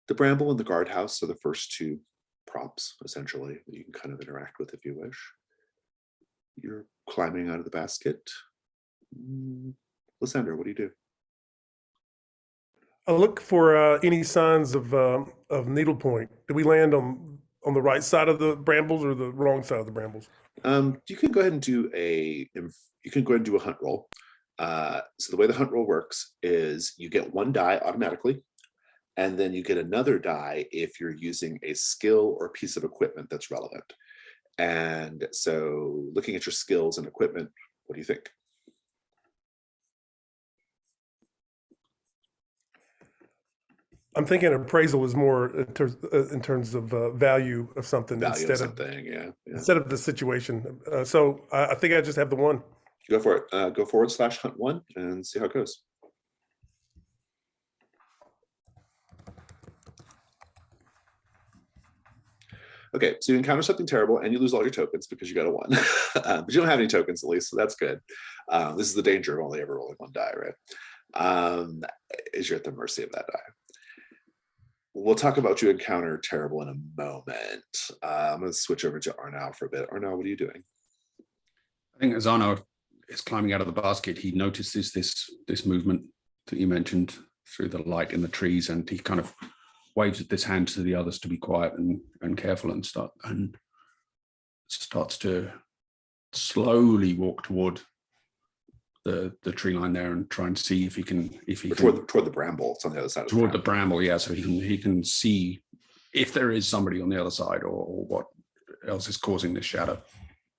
the bramble and the guardhouse are the first two props, essentially, that you can kind of interact with if you wish. You're climbing out of the basket. Lysander, what do you do? I look for any signs of needlepoint. Do we land on the right side of the brambles or the wrong side of the brambles? You can go ahead and do a hunt roll. So the way the hunt roll works is you get one die automatically, and then you get another die if you're using a skill or piece of equipment that's relevant. And so looking at your skills and equipment, what do you think? I'm thinking appraisal is more in terms of value of something Value instead of something, yeah. instead of the situation. So I think I just have the one. Go for it. Go /hunt one and see how it goes. Okay, so you encounter something terrible and you lose all your tokens because you got a 1. But you don't have any tokens, at least, so that's good. This is the danger of only ever rolling one die, right? Is you're at the mercy of that die. We'll talk about you encounter terrible in a moment. I'm going to switch over to Arnau for a bit. Arnau, what are you doing? I think as Arnau is climbing out of the basket, he notices this movement that you mentioned through the light in the trees, and he kind of waves with his hand to the others to be quiet and careful and starts to slowly walk toward the tree line there and try and see if he can toward the bramble. It's on the other side. Toward the bramble, yeah. So he can see if there is somebody on the other side or what else is causing this shadow.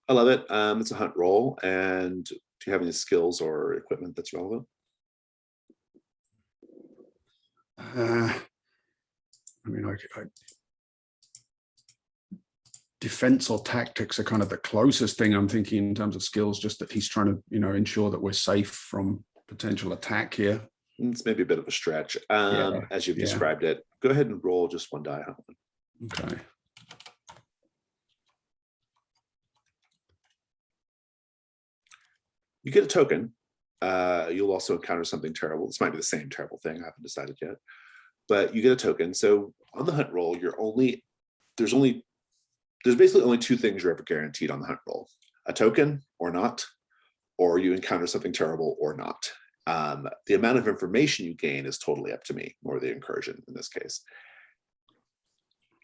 I love it. It's a hunt roll. And do you have any skills or equipment that's relevant? I mean, defense or tactics are kind of the closest thing I'm thinking in terms of skills, just that he's trying to, ensure that we're safe from potential attack here. It's maybe a bit of a stretch, as you've described it. Go ahead and roll just one die. Okay. You get a token. You'll also encounter something terrible. This might be the same terrible thing. I haven't decided yet. But you get a token. So on the hunt roll, there's basically only two things you're ever guaranteed on the hunt roll: a token or not, or you encounter something terrible or not. The amount of information you gain is totally up to me, or the incursion in this case.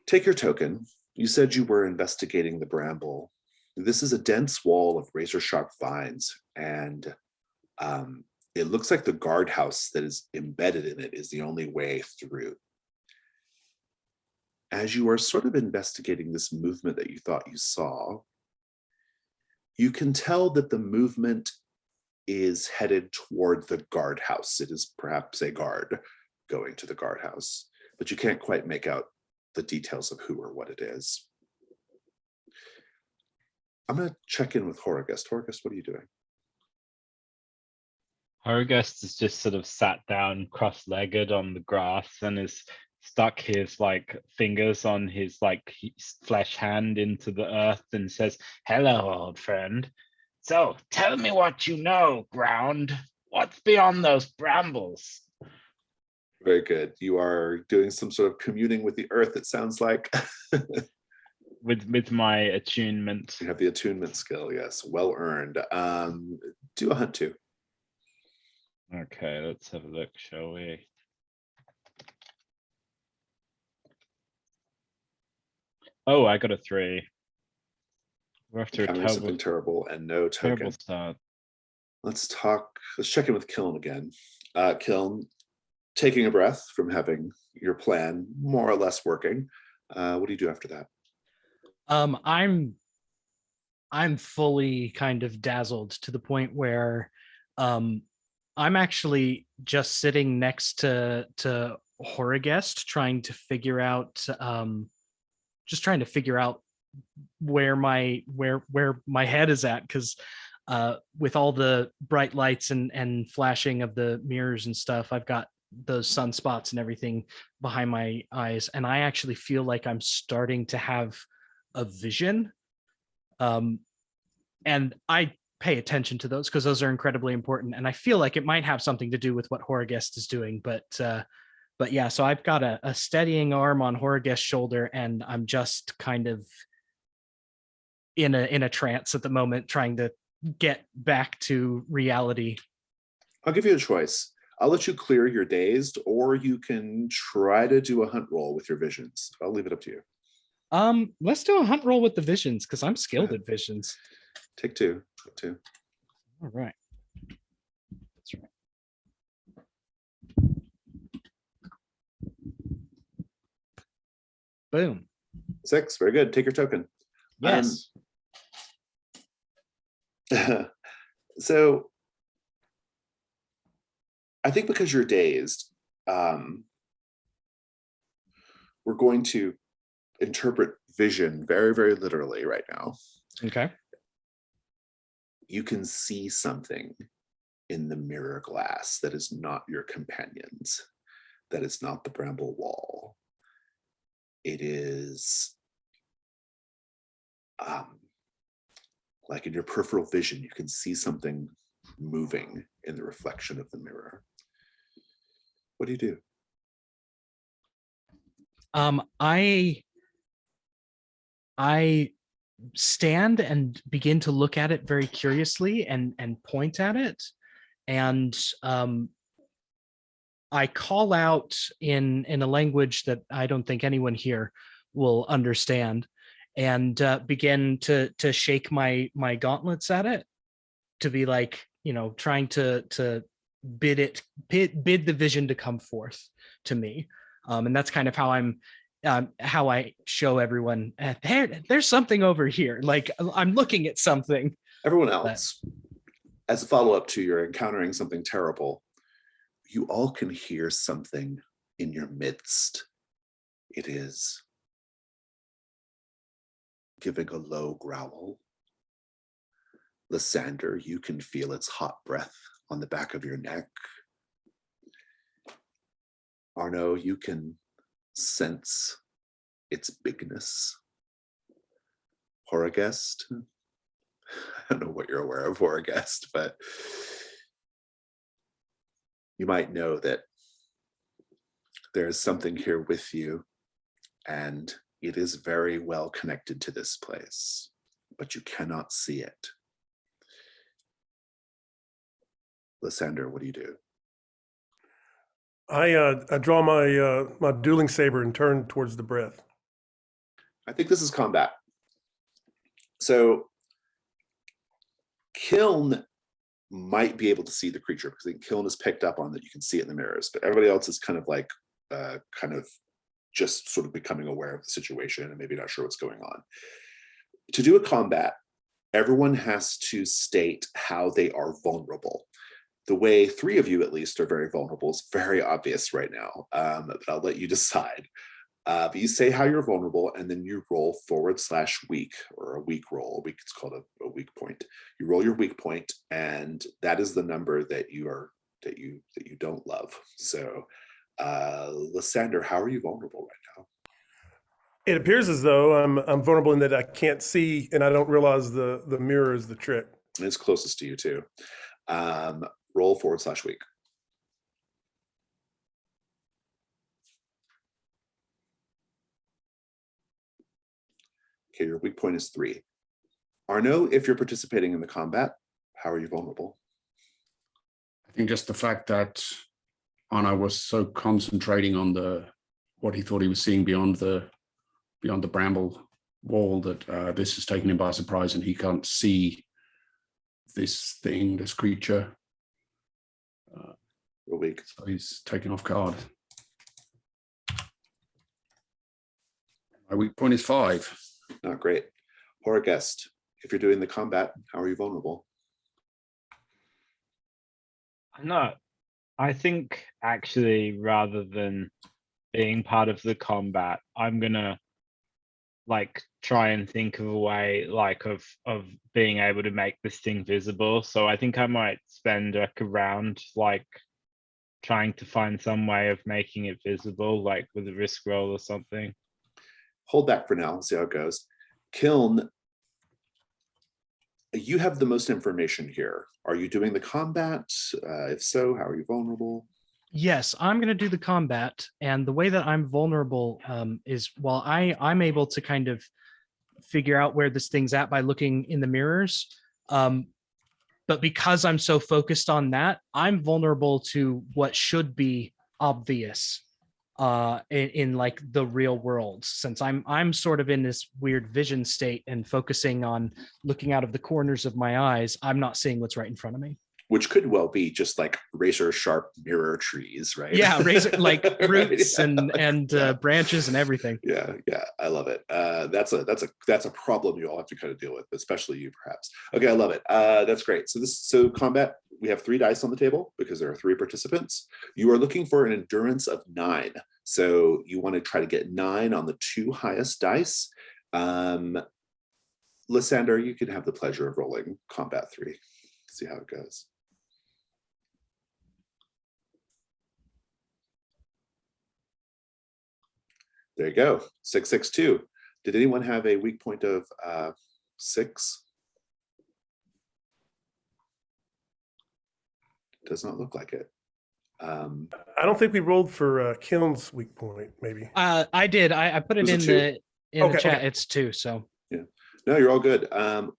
Take your token. You said you were investigating the bramble. This is a dense wall of razor sharp vines, and it looks like the guardhouse that is embedded in it is the only way through. As you are sort of investigating this movement that you thought you saw, you can tell that the movement is headed toward the guardhouse. It is perhaps a guard going to the guardhouse, but you can't quite make out the details of who or what it is. I'm going to check in with Horagest. Horagest, what are you doing? Horagest is just sort of sat down cross-legged on the grass and is stuck his like fingers on his like flesh hand into the earth and says, "Hello, old friend. So tell me what you know, ground. What's beyond those brambles?" Very good. You are doing some sort of communing with the earth, it sounds like. With my attunement. You have the attunement skill, yes. Well earned. Do a hunt too. Okay, let's have a look, shall we? Oh, I got a 3. We're after a Encountering something terrible and no token. terrible start. Let's check in with Kiln again. Kiln, taking a breath from having your plan more or less working. What do you do after that? I'm fully kind of dazzled to the point where I'm actually just sitting next to Horagest, trying to figure out where my head is at, because with all the bright lights and flashing of the mirrors and stuff, I've got those sunspots and everything behind my eyes, and I actually feel like I'm starting to have a vision. And I pay attention to those because those are incredibly important, and I feel like it might have something to do with what Horagest is doing. But yeah, so I've got a steadying arm on Horagest's shoulder, and I'm just kind of in a trance at the moment, trying to get back to reality. I'll give you a choice. I'll let you clear your dazed, or you can try to do a hunt roll with your visions. I'll leave it up to you. Let's do a hunt roll with the visions, because I'm skilled at visions. Take 2. Take 2. All right. That's right. Boom. 6. Very good. Take your token. Yes. So I think because you're dazed, we're going to interpret vision very, very literally right now. Okay. You can see something in the mirror glass that is not your companions, that is not the bramble wall. It is like in your peripheral vision, you can see something moving in the reflection of the mirror. What do you do? I stand and begin to look at it very curiously and point at it, and I call out in a language that I don't think anyone here will understand, and begin to shake my gauntlets at it, to be like, trying to bid the vision to come forth to me, and that's kind of how how I show everyone, there's something over here, like I'm looking at something. Everyone else, as a follow-up to your encountering something terrible, you all can hear something in your midst. It is giving a low growl. Lysander, you can feel its hot breath on the back of your neck. Arno, you can sense its bigness. Horagest, I don't know what you're aware of, Horagest, but you might know that there's something here with you, and it is very well connected to this place, but you cannot see it. Lysander, what do you do? I draw my dueling saber and turn towards the breath. I think this is combat. So Kiln might be able to see the creature because I think Kiln is picked up on that. You can see it in the mirrors, but everybody else is kind of just sort of becoming aware of the situation and maybe not sure what's going on. To do a combat, everyone has to state how they are vulnerable. The way 3 of you at least are very vulnerable is very obvious right now, but I'll let you decide. But you say how you're vulnerable, and then you roll /weak, or a weak roll. It's called a weak point. You roll your weak point, and that is the number that you don't love. So, Lysander, how are you vulnerable right now? It appears as though I'm vulnerable in that I can't see and I don't realize the mirror is the trick. It's closest to you too. Roll /weak. Okay, your weak point is 3. Arno, if you're participating in the combat, how are you vulnerable? I think just the fact that Arno was so concentrating on what he thought he was seeing beyond the bramble wall that this has taken him by surprise, and he can't see this creature. Weak. So he's taken off guard. My weak point is 5. Not great. Horrorguest, if you're doing the combat, how are you vulnerable? I think actually, rather than being part of the combat, I'm gonna try and think of a way of being able to make this thing visible. So I think I might spend a round trying to find some way of making it visible, with a risk roll or something. Hold back for now and see how it goes. Kiln, you have the most information here. Are you doing the combat? If so, how are you vulnerable? Yes, I'm going to do the combat. And the way that I'm vulnerable is while I'm able to kind of figure out where this thing's at by looking in the mirrors. But because I'm so focused on that, I'm vulnerable to what should be obvious in the real world, since I'm sort of in this weird vision state and focusing on looking out of the corners of my eyes. I'm not seeing what's right in front of me. Which could well be just razor sharp mirror trees, right? Yeah, razor roots Yeah. and branches and everything. Yeah, I love it. That's a problem you all have to kind of deal with, especially you perhaps. Okay, I love it. That's great. So combat, we have 3 dice on the table because there are 3 participants. You are looking for an endurance of 9. So you want to try to get 9 on the 2 highest dice. Lysander, you can have the pleasure of rolling combat 3. See how it goes. There you go, 662. Did anyone have a weak point of 6? Does not look like it. I don't think we rolled for Kiln's weak point, maybe. I did. I put it in the chat. Okay. It's 2, so. Yeah. No, you're all good.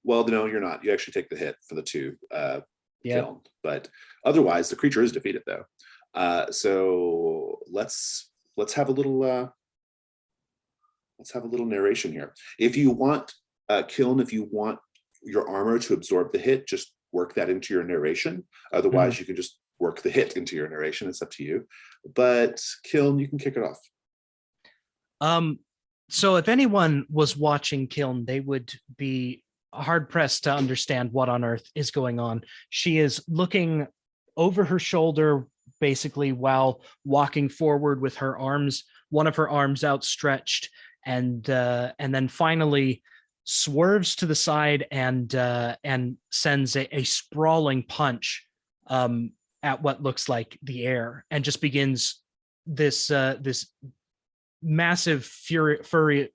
Well, no, you're not. You actually take the hit for the 2 Kiln. But otherwise, the creature is defeated, though. So let's have a little narration here. If you want Kiln, if you want your armor to absorb the hit, just work that into your narration. Otherwise, you can just work the hit into your narration. It's up to you. But Kiln, you can kick it off. So if anyone was watching Kiln, they would be hard pressed to understand what on earth is going on. She is looking over her shoulder, basically, while walking forward with her arms, one of her arms outstretched, and then finally swerves to the side and sends a sprawling punch at what looks like the air, and just begins this massive flurry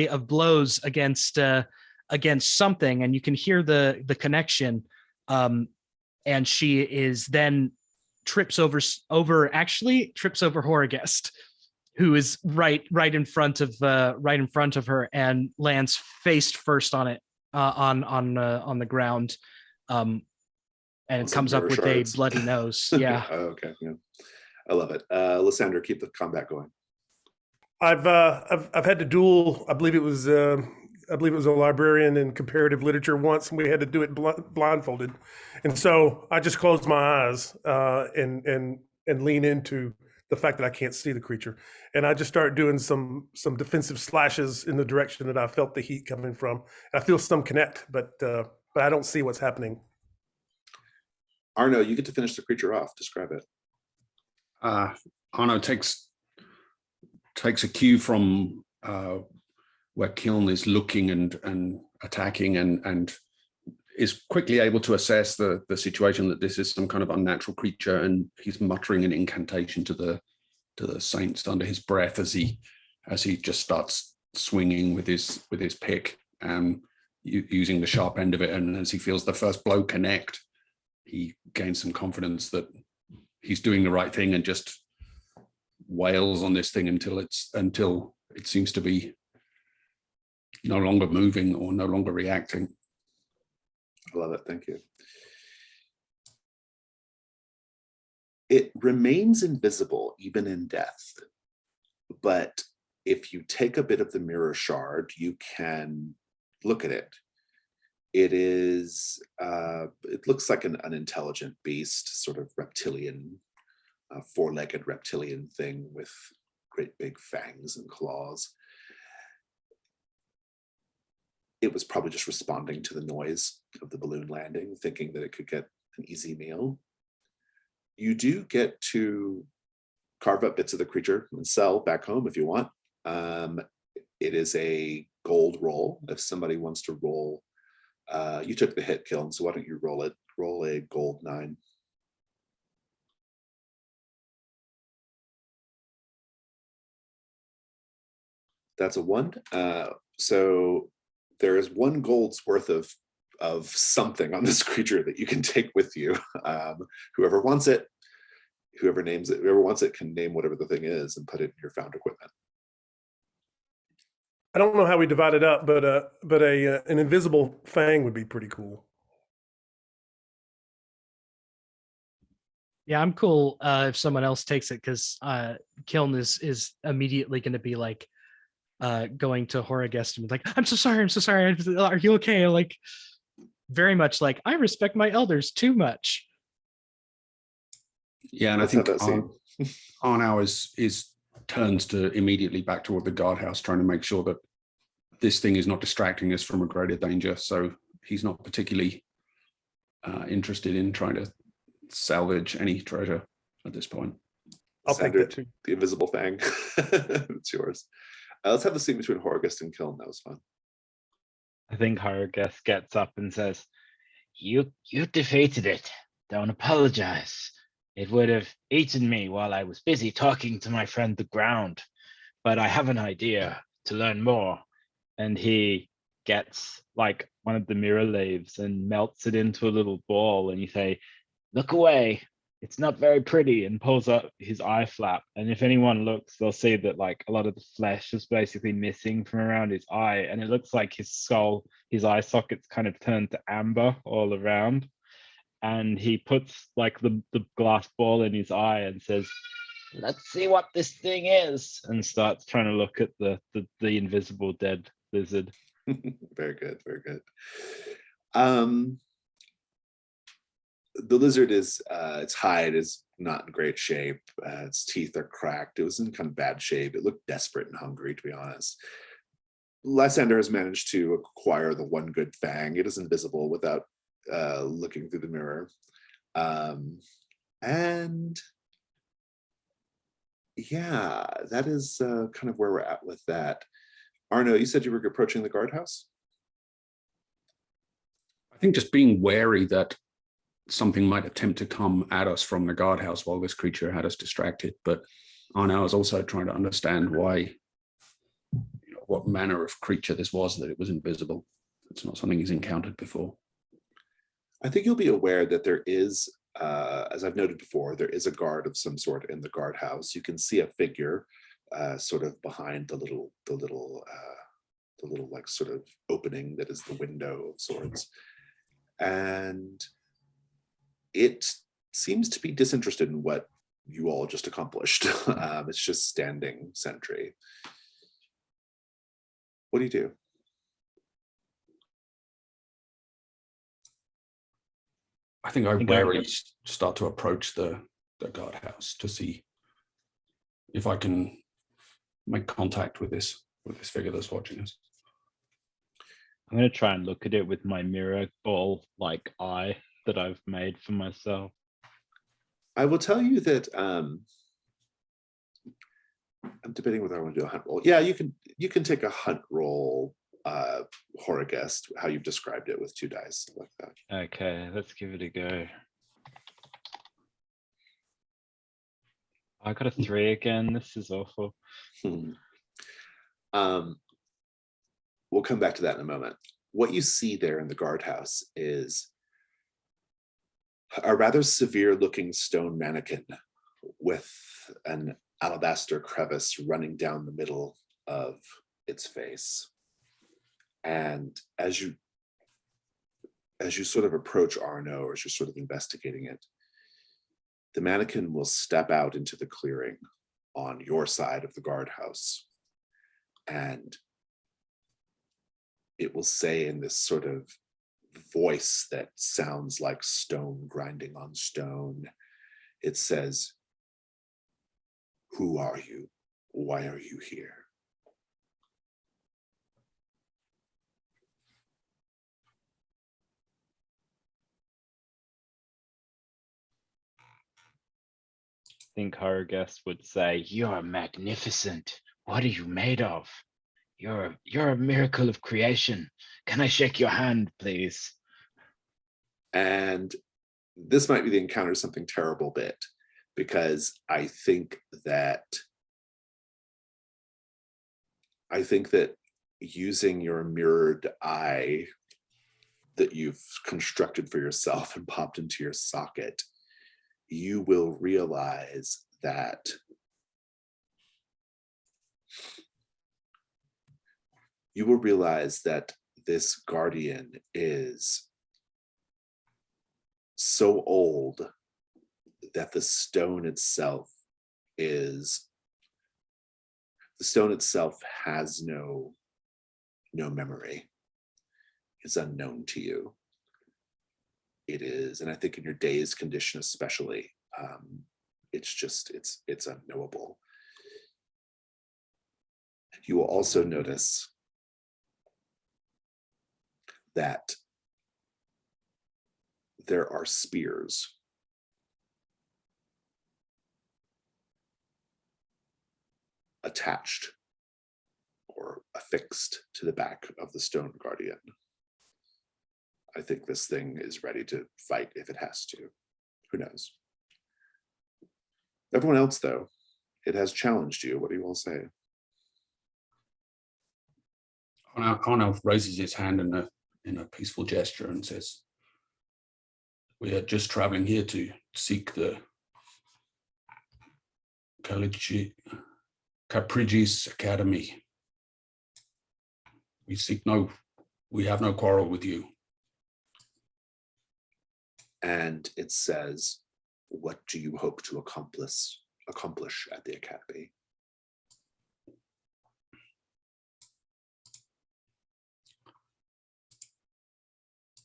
of blows against something, and you can hear the connection. And she is then trips over Horrorguest, who is right in front of her, and lands face first on it on the ground, and it comes up with a bloody nose. Yeah. Oh, okay. Yeah, I love it. Lysander, keep the combat going. I've had to duel. I believe it was I believe it was a librarian in comparative literature once, and we had to do it blindfolded. And so I just closed my eyes and lean into the fact that I can't see the creature. And I just started doing some defensive slashes in the direction that I felt the heat coming from. I feel some connect, but I don't see what's happening. Arno, you get to finish the creature off. Describe it. Arno takes a cue from where Kiln is looking and attacking and is quickly able to assess the situation that this is some kind of unnatural creature, and he's muttering an incantation to the saints under his breath as he just starts swinging with his pick, using the sharp end of it, and as he feels the first blow connect, he gains some confidence that he's doing the right thing and just wails on this thing until it seems to be no longer moving or no longer reacting. I love it. Thank you. It remains invisible even in death, but if you take a bit of the mirror shard, you can look at it. It looks like an unintelligent beast, sort of reptilian, four-legged reptilian thing with great big fangs and claws. It was probably just responding to the noise of the balloon landing, thinking that it could get an easy meal. You do get to carve up bits of the creature and sell back home if you want. It is a gold roll. If somebody wants to roll, you took the hit, Kiln, so why don't you roll it? Roll a gold 9. That's a 1. So there is 1 gold's worth of something on this creature that you can take with you. Whoever wants it, whoever wants it can name whatever the thing is and put it in your found equipment. I don't know how we divide it up, but an invisible fang would be pretty cool. Yeah, I'm cool if someone else takes it, because Kiln is immediately going to be like going to Horagest and be like, I'm so sorry. Are you okay? Like, very much like, I respect my elders too much. Yeah, and Let's I think have that scene. Arno is turns to immediately back toward the guardhouse, trying to make sure that this thing is not distracting us from a greater danger. So he's not particularly interested in trying to salvage any treasure at this point. I'll take that too. The invisible fang. It's yours. Let's have the scene between Horagest and Kiln. That was fun. I think Horagest gets up and says, You defeated it. Don't apologize. It would have eaten me while I was busy talking to my friend the ground. But I have an idea to learn more. And he gets like one of the mirror leaves and melts it into a little ball, and you say, look away. It's not very pretty, and pulls up his eye flap. And if anyone looks, they'll see that like a lot of the flesh is basically missing from around his eye. And it looks like his skull, his eye sockets kind of turned to amber all around. And he puts like the glass ball in his eye and says, let's see what this thing is, and starts trying to look at the invisible dead lizard. Very good, very good. The lizard is, its hide is not in great shape. Its teeth are cracked. It was in kind of bad shape. It looked desperate and hungry, to be honest. Lysander has managed to acquire the one good fang. It is invisible without looking through the mirror. And yeah, that is kind of where we're at with that. Arno, you said you were approaching the guardhouse? I think just being wary that something might attempt to come at us from the guardhouse while this creature had us distracted. But Arno is also trying to understand why, what manner of creature this was, that it was invisible. It's not something he's encountered before. I think you'll be aware that there is, as I've noted before, there is a guard of some sort in the guardhouse. You can see a figure sort of behind the little like sort of opening that is the window of sorts. And it seems to be disinterested in what you all just accomplished. It's just standing sentry. What do you do? I think I think I- warily start to approach the guardhouse to see if I can make contact with this figure that's watching us. I'm going to try and look at it with my mirror ball like eye that I've made for myself. I will tell you that I'm debating whether I want to do a hunt roll. Yeah, you can take a hunt roll, Horrorgest, how you've described it with 2 dice like that. Okay, let's give it a go. I got a 3 again. This is awful. We'll come back to that in a moment. What you see there in the guardhouse is a rather severe looking stone mannequin with an alabaster crevice running down the middle of its face. And as you sort of approach Arno, or as you're sort of investigating it, the mannequin will step out into the clearing on your side of the guardhouse. And it will say in this sort of voice that sounds like stone grinding on stone, it says, "Who are you? Why are you here?" I think Horrorgest would say, "You're magnificent. What are you made of? You're a miracle of creation. Can I shake your hand, please?" And this might be the encounter something terrible bit, because I think that using your mirrored eye that you've constructed for yourself and popped into your socket, you will realize that this guardian is so old that the stone itself has no memory. It's unknown to you. It is, and I think in your dazed condition especially, it's unknowable. You will also notice that there are spears attached or affixed to the back of the stone guardian. I think this thing is ready to fight if it has to. Who knows? Everyone else, though, it has challenged you. What do you all say? Arno raises his hand in a peaceful gesture and says, "We are just traveling here to seek the Caprigis Academy. We have no quarrel with you." And it says, "What do you hope to accomplish at the Academy?"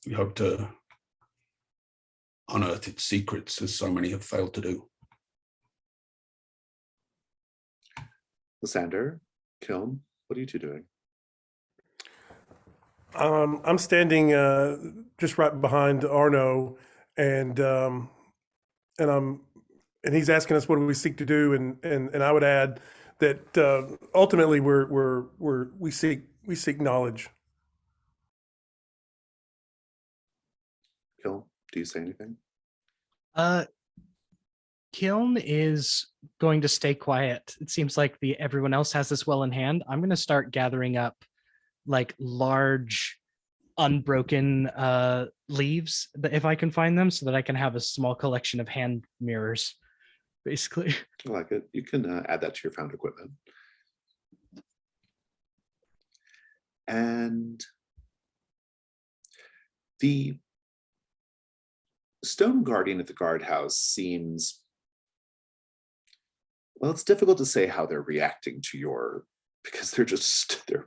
We hope to unearth its secrets, as so many have failed to do. Lysander, Kiln, what are you two doing? I'm standing just right behind Arno, and he's asking us what do we seek to do, and I would add that ultimately we seek knowledge. Kiln, do you say anything? Kiln is going to stay quiet. It seems like everyone else has this well in hand. I'm going to start gathering up like large unbroken leaves, if I can find them, so that I can have a small collection of hand mirrors, basically. I like it. You can add that to your found equipment. And the stone guardian at the guardhouse seems, well, it's difficult to say how they're reacting to because they're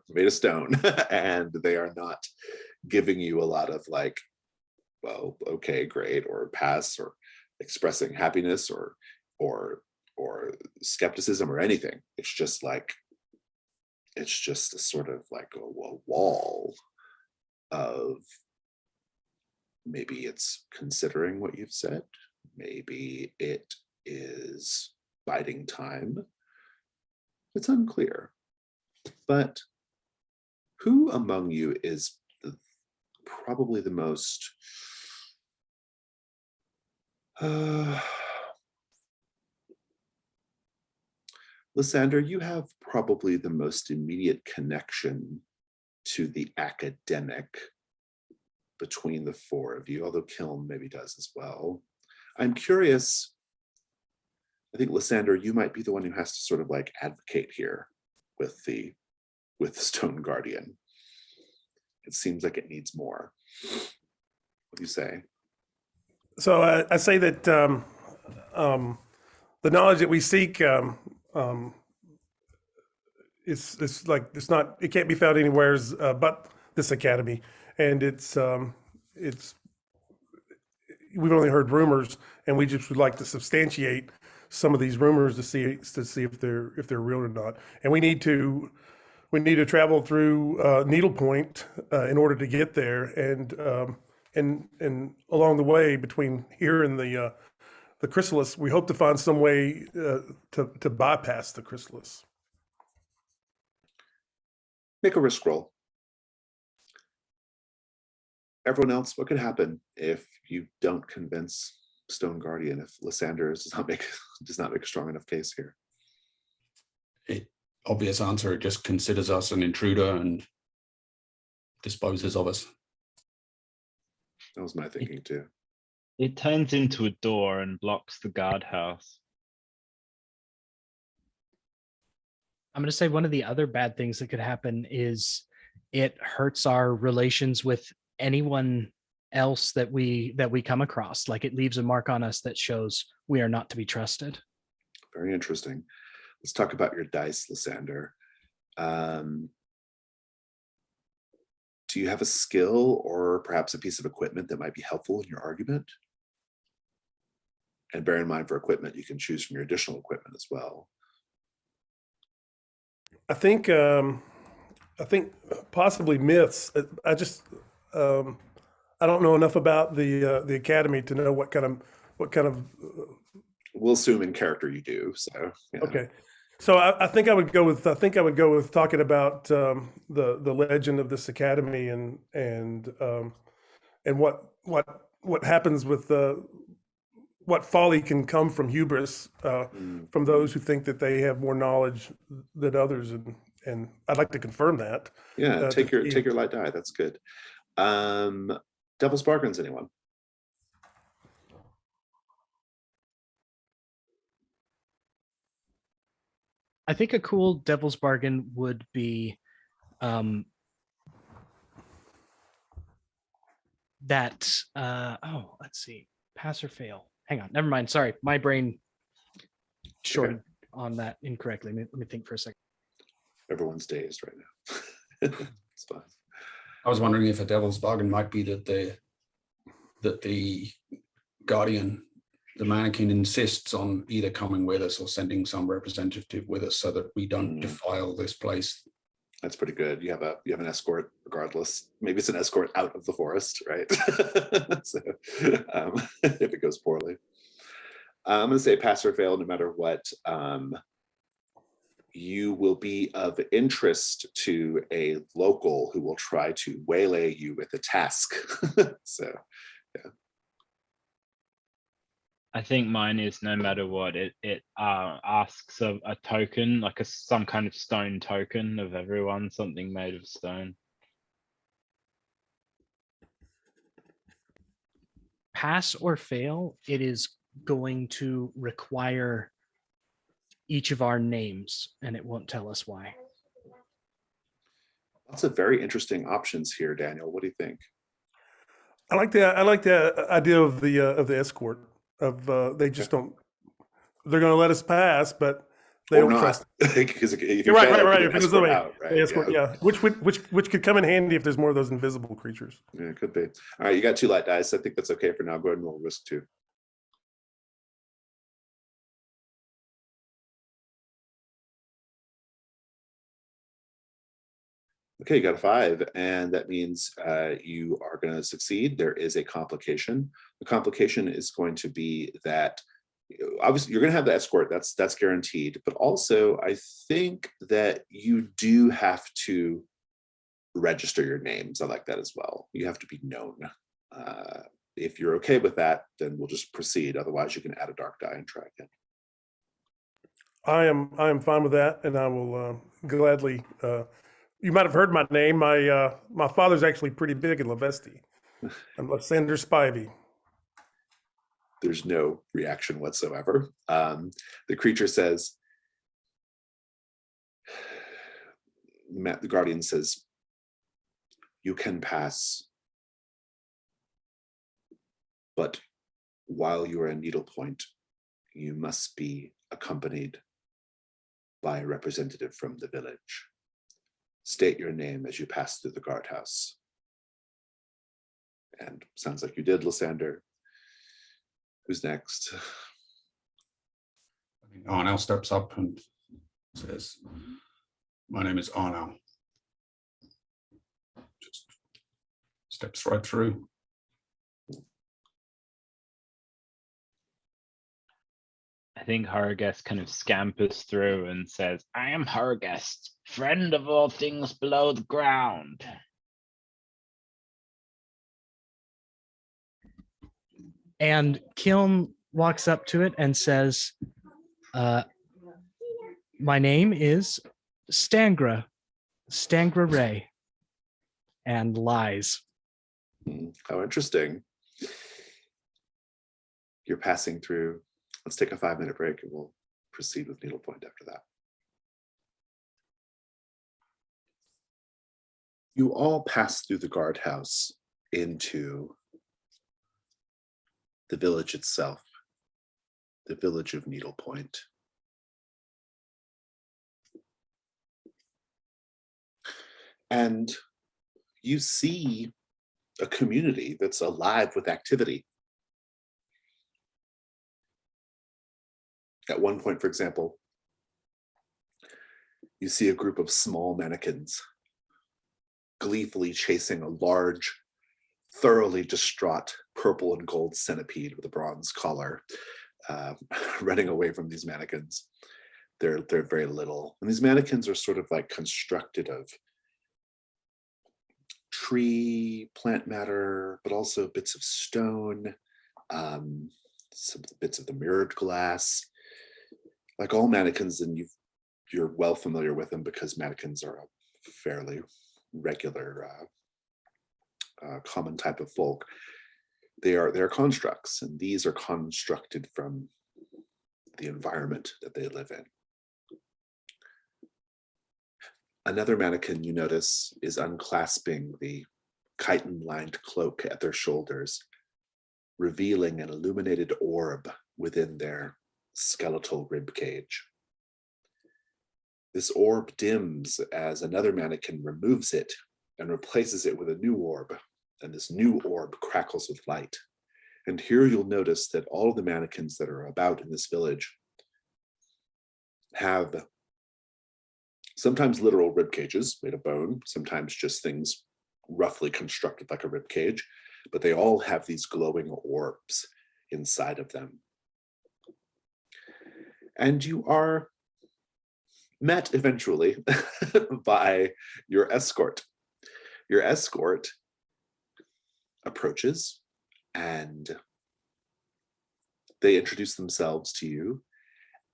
made of stone and they are not giving you a lot of like well, okay, great, or pass, or expressing happiness, or skepticism, or anything. It's just like, it's just a sort of like a wall of, maybe it's considering what you've said, maybe it is biding time. It's unclear. But who among you is probably the most Lysander, you have probably the most immediate connection to the academic between the four of you, although Kiln maybe does as well. I'm curious, I think Lysander, you might be the one who has to sort of like advocate here with the Stone Guardian. It seems like it needs more. What do you say? So I say that the knowledge that we seek it's like, it's not, it can't be found anywhere but this academy, and it's we've only heard rumors, and we just would like to substantiate some of these rumors to see if they're real or not. And we need to travel through Needlepoint in order to get there, and along the way between here and the Chrysalis, we hope to find some way to bypass the Chrysalis. Make a risk roll. Everyone else, what could happen if you don't convince Stone Guardian, if Lysander does not make a strong enough case here? Obvious answer, it just considers us an intruder and disposes of us. That was my thinking too. It turns into a door and blocks the guardhouse. I'm going to say one of the other bad things that could happen is it hurts our relations with anyone else that we come across. Like, it leaves a mark on us that shows we are not to be trusted. Very interesting. Let's talk about your dice, Lysander. Do you have a skill or perhaps a piece of equipment that might be helpful in your argument? And bear in mind, for equipment, you can choose from your additional equipment as well. I think possibly myths. I just I don't know enough about the academy to know what kind of. We'll assume in character you do. So yeah. Okay, so I think I would go with talking about the legend of this academy and what happens with what folly can come from hubris from those who think that they have more knowledge than others, and I'd like to confirm that. Yeah, take your light die. That's good. Devil's bargains, anyone? I think a cool devil's bargain would be that let's see, pass or fail. Hang on, never mind. Sorry, my brain shorted on that incorrectly. Let me think for a second. Everyone's dazed right now. It's fine. I was wondering if a devil's bargain might be that the Guardian, the mannequin, insists on either coming with us or sending some representative with us so that we don't defile this place. That's pretty good. You have an escort regardless. Maybe it's an escort out of the forest, right? So, if it goes poorly. I'm going to say pass or fail no matter what. You will be of interest to a local who will try to waylay you with a task. So, yeah. I think mine is no matter what, it asks a token, like some kind of stone token of everyone, something made of stone. Pass or fail, it is going to require each of our names, and it won't tell us why. Lots of very interesting options here, Daniel. What do you think? I like the idea of the escort. They just don't. They're going to let us pass, but They or don't not, trust. because if you You're right, fail, right. you If it goes escort away, out, right? they escort, yeah. Which could come in handy if there's more of those invisible creatures. Yeah, it could be. All right, you got 2 light dice. I think that's okay for now. Go ahead and roll risk 2. Okay, you got a 5, and that means you are going to succeed. There is a complication. The complication is going to be that obviously you're going to have the escort. That's guaranteed. But also, I think that you do have to register your names. I like that as well. You have to be known. If you're okay with that, then we'll just proceed. Otherwise, you can add a dark die and try again. I am fine with that, and I will gladly. You might have heard my name. My father's actually pretty big in Lavesti. I'm Lysander Spivey. There's no reaction whatsoever. The creature says, the guardian says, you can pass, but while you are in Needlepoint, you must be accompanied by a representative from the village. State your name as you pass through the guardhouse. And sounds like you did, Lysander. Who's next? Arnell steps up and says, my name is Arnell. Just steps right through. I think Hargest kind of scampers through and says, I am Hargest, friend of all things below the ground. And Kiln walks up to it and says, my name is Stangra Ray, and lies. How interesting. You're passing through. Let's take a 5-minute break and we'll proceed with Needlepoint after that. You all pass through the guardhouse into the village itself, the village of Needlepoint. And you see a community that's alive with activity. At one point, for example, you see a group of small mannequins gleefully chasing a large, thoroughly distraught purple and gold centipede with a bronze collar, running away from these mannequins. They're very little. And these mannequins are sort of like constructed of tree, plant matter, but also bits of stone, some bits of the mirrored glass. Like all mannequins, and you're well familiar with them because mannequins are a fairly regular, common type of folk. They're constructs, and these are constructed from the environment that they live in. Another mannequin you notice is unclasping the chitin-lined cloak at their shoulders, revealing an illuminated orb within their skeletal rib cage. This orb dims as another mannequin removes it and replaces it with a new orb, and this new orb crackles with light. And here you'll notice that all of the mannequins that are about in this village have sometimes literal rib cages made of bone, sometimes just things roughly constructed like a rib cage, but they all have these glowing orbs inside of them. And you are met eventually by your escort. Your escort approaches and they introduce themselves to you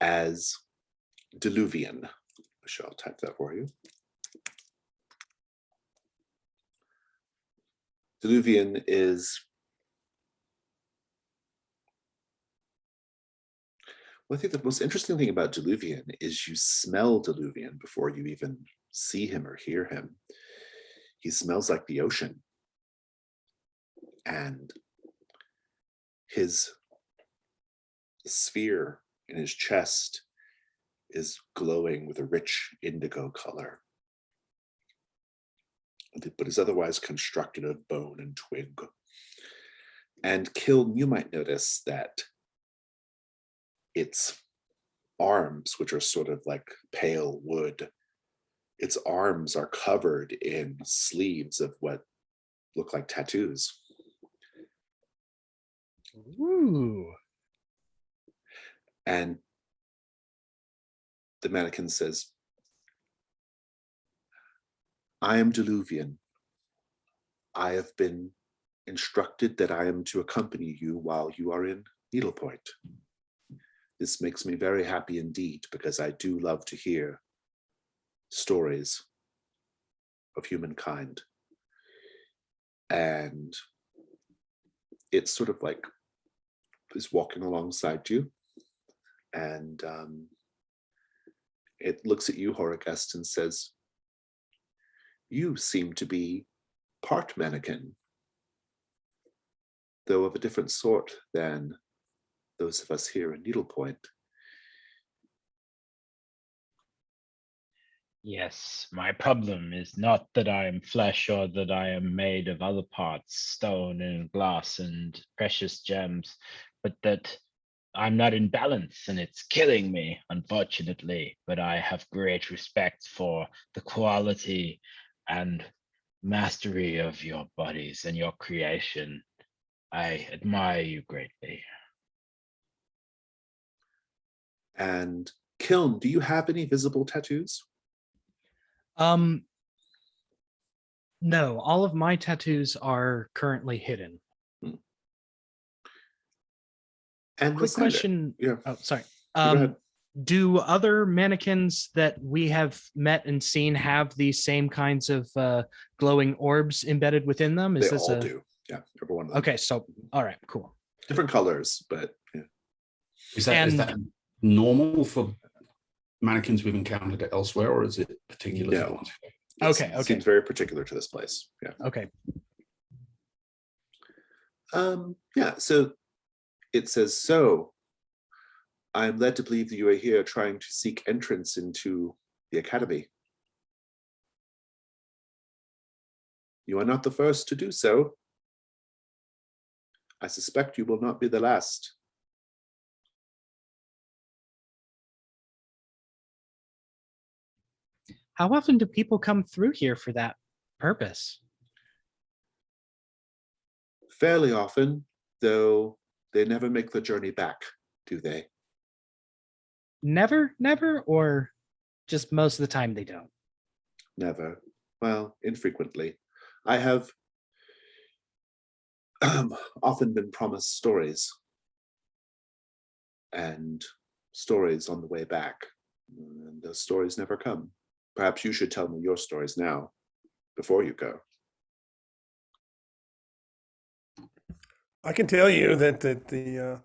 as Deluvian. I shall type that for you. Deluvian is, well, I think the most interesting thing about Deluvian is you smell Deluvian before you even see him or hear him. He smells like the ocean. And his sphere in his chest is glowing with a rich indigo color, but is otherwise constructed of bone and twig. And Kiln, you might notice that its arms, which are sort of like pale wood, its arms are covered in sleeves of what look like tattoos. Ooh. And the mannequin says, I am Deluvian. I have been instructed that I am to accompany you while you are in Needlepoint. This makes me very happy indeed, because I do love to hear stories of humankind. And it's sort of like is walking alongside you, and it looks at you, Horagest, and says, you seem to be part mannequin, though of a different sort than those of us here in Needlepoint. Yes, my problem is not that I am flesh or that I am made of other parts, stone and glass and precious gems, but that I'm not in balance and it's killing me, unfortunately. But I have great respect for the quality and mastery of your bodies and your creation. I admire you greatly. And Kiln, do you have any visible tattoos? No, all of my tattoos are currently hidden. And Quick question. Yeah. Oh, sorry. Go ahead. Do other mannequins that we have met and seen have these same kinds of glowing orbs embedded within them? They all do. Yeah, every one of them. Okay, so all right, cool. Different colors, but yeah. Is that normal for mannequins we've encountered elsewhere, or is it particular to the ones? Yes, Okay. It seems very particular to this place. Yeah. Okay. Yeah, so it says, so I'm led to believe that you are here trying to seek entrance into the Academy. You are not the first to do so. I suspect you will not be the last. How often do people come through here for that purpose? Fairly often, though they never make the journey back, do they? Never, or just most of the time they don't? Never. Well, infrequently. I have often been promised stories, and stories on the way back, and those stories never come. Perhaps you should tell me your stories now, before you go. I can tell you that at the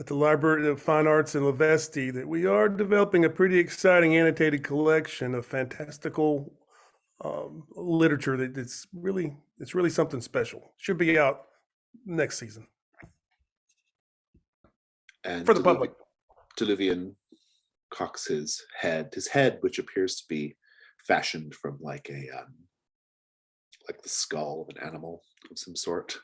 Library of Fine Arts in Lavesti, that we are developing a pretty exciting annotated collection of fantastical literature it's really something special. Should be out next season And for the public. Deluvian cocks his head, which appears to be fashioned from like a like the skull of an animal of some sort.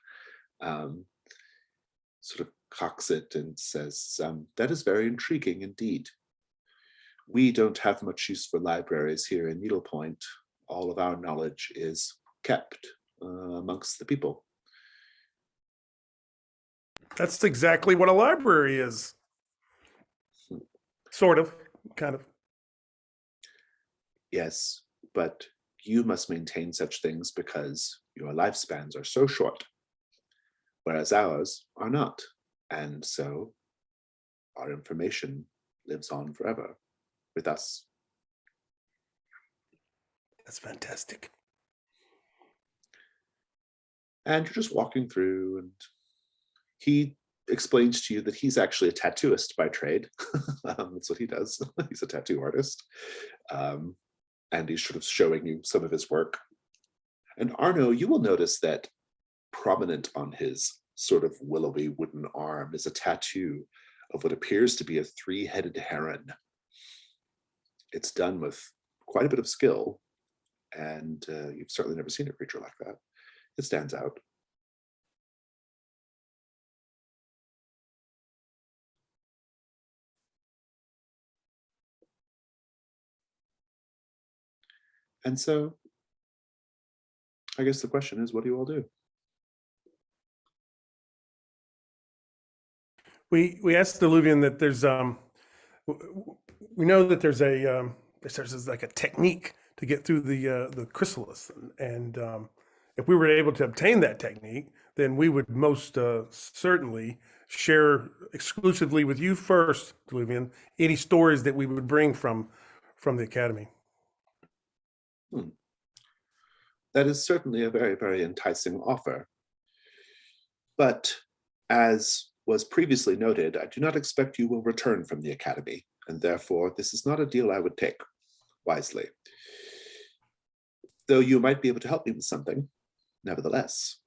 Sort of cocks it and says, that is very intriguing indeed. We don't have much use for libraries here in Needlepoint. All of our knowledge is kept amongst the people. That's exactly what a library is. Sort of, kind of. Yes, but you must maintain such things because your lifespans are so short, whereas ours are not. And so our information lives on forever with us. That's fantastic. And you're just walking through, and he explains to you that he's actually a tattooist by trade. That's what he does. He's a tattoo artist. And he's sort of showing you some of his work. And Arno, you will notice that prominent on his sort of willowy wooden arm is a tattoo of what appears to be a three-headed heron. it's done with quite a bit of skill, and you've certainly never seen a creature like that. It stands out. And so I guess the question is, what do you all do? We asked Deluvian that we know that there's like a technique to get through the chrysalis, and if we were able to obtain that technique, then we would most certainly share exclusively with you first, Deluvian, any stories that we would bring from the Academy. That is certainly a very, very enticing offer. But as was previously noted, I do not expect you will return from the Academy, and therefore this is not a deal I would take wisely. Though you might be able to help me with something, nevertheless.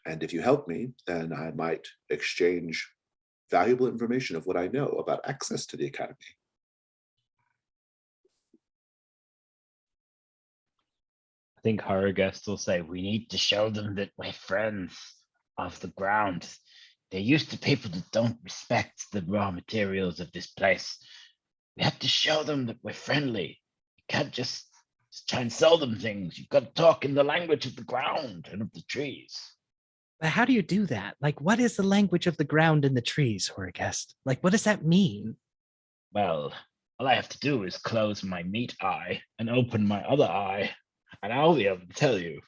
And if you help me, then I might exchange valuable information of what I know about access to the Academy. I think Horrorgust will say, we need to show them that we're friends of the ground. They're used to people that don't respect the raw materials of this place. We have to show them that we're friendly. You can't just try and sell them things. You've got to talk in the language of the ground and of the trees. But how do you do that? Like, what is the language of the ground and the trees, Horrorgust? Like, what does that mean? Well, all I have to do is close my meat eye and open my other eye, and I'll be able to tell you.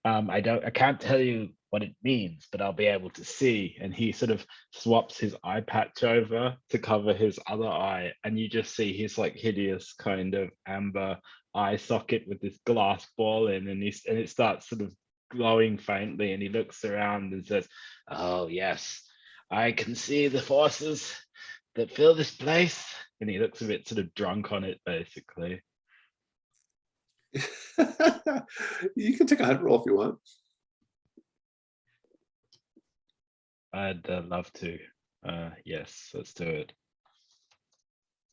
I can't tell you what it means, but I'll be able to see. And he sort of swaps his eye patch over to cover his other eye, and you just see his like hideous kind of amber eye socket with this glass ball in, and it starts sort of glowing faintly, and he looks around and says, "Oh yes, I can see the forces that fill this place." And he looks a bit sort of drunk on it, basically. You can take a hunt roll if you want. I'd love to. Yes, let's do it.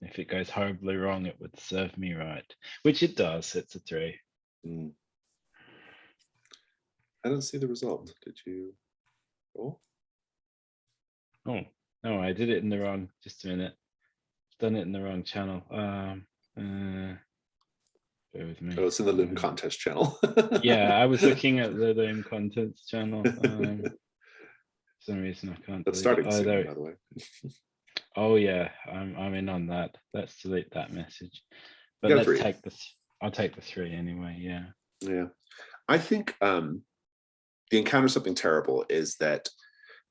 If it goes horribly wrong, it would serve me right, which it does. It's a 3. I don't see the result. Did you roll? Oh, no, I did it in the wrong, just a minute. Done it in the wrong channel. Bear with me. Oh, it's in the Loom contest channel. Yeah, I was looking at the Loom contents channel. For some reason I can't. That's starting soon, there. by the way. Oh yeah, I'm in on that. Let's delete that message. But Yeah, let's 3. take this. I'll take the 3 anyway. Yeah. Yeah. I think the encounter something terrible is that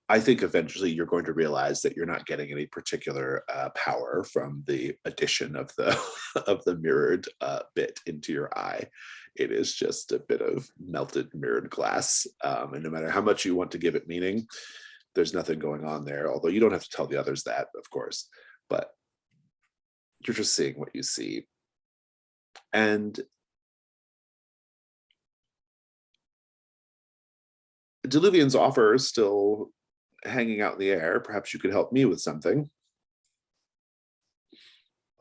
I think eventually you're going to realize that you're not getting any particular power from the addition of the of the mirrored bit into your eye. It is just a bit of melted mirrored glass, and no matter how much you want to give it meaning, there's nothing going on there. Although you don't have to tell the others that, of course, but you're just seeing what you see. And Deluvian's offer is still hanging out in the air. Perhaps you could help me with something.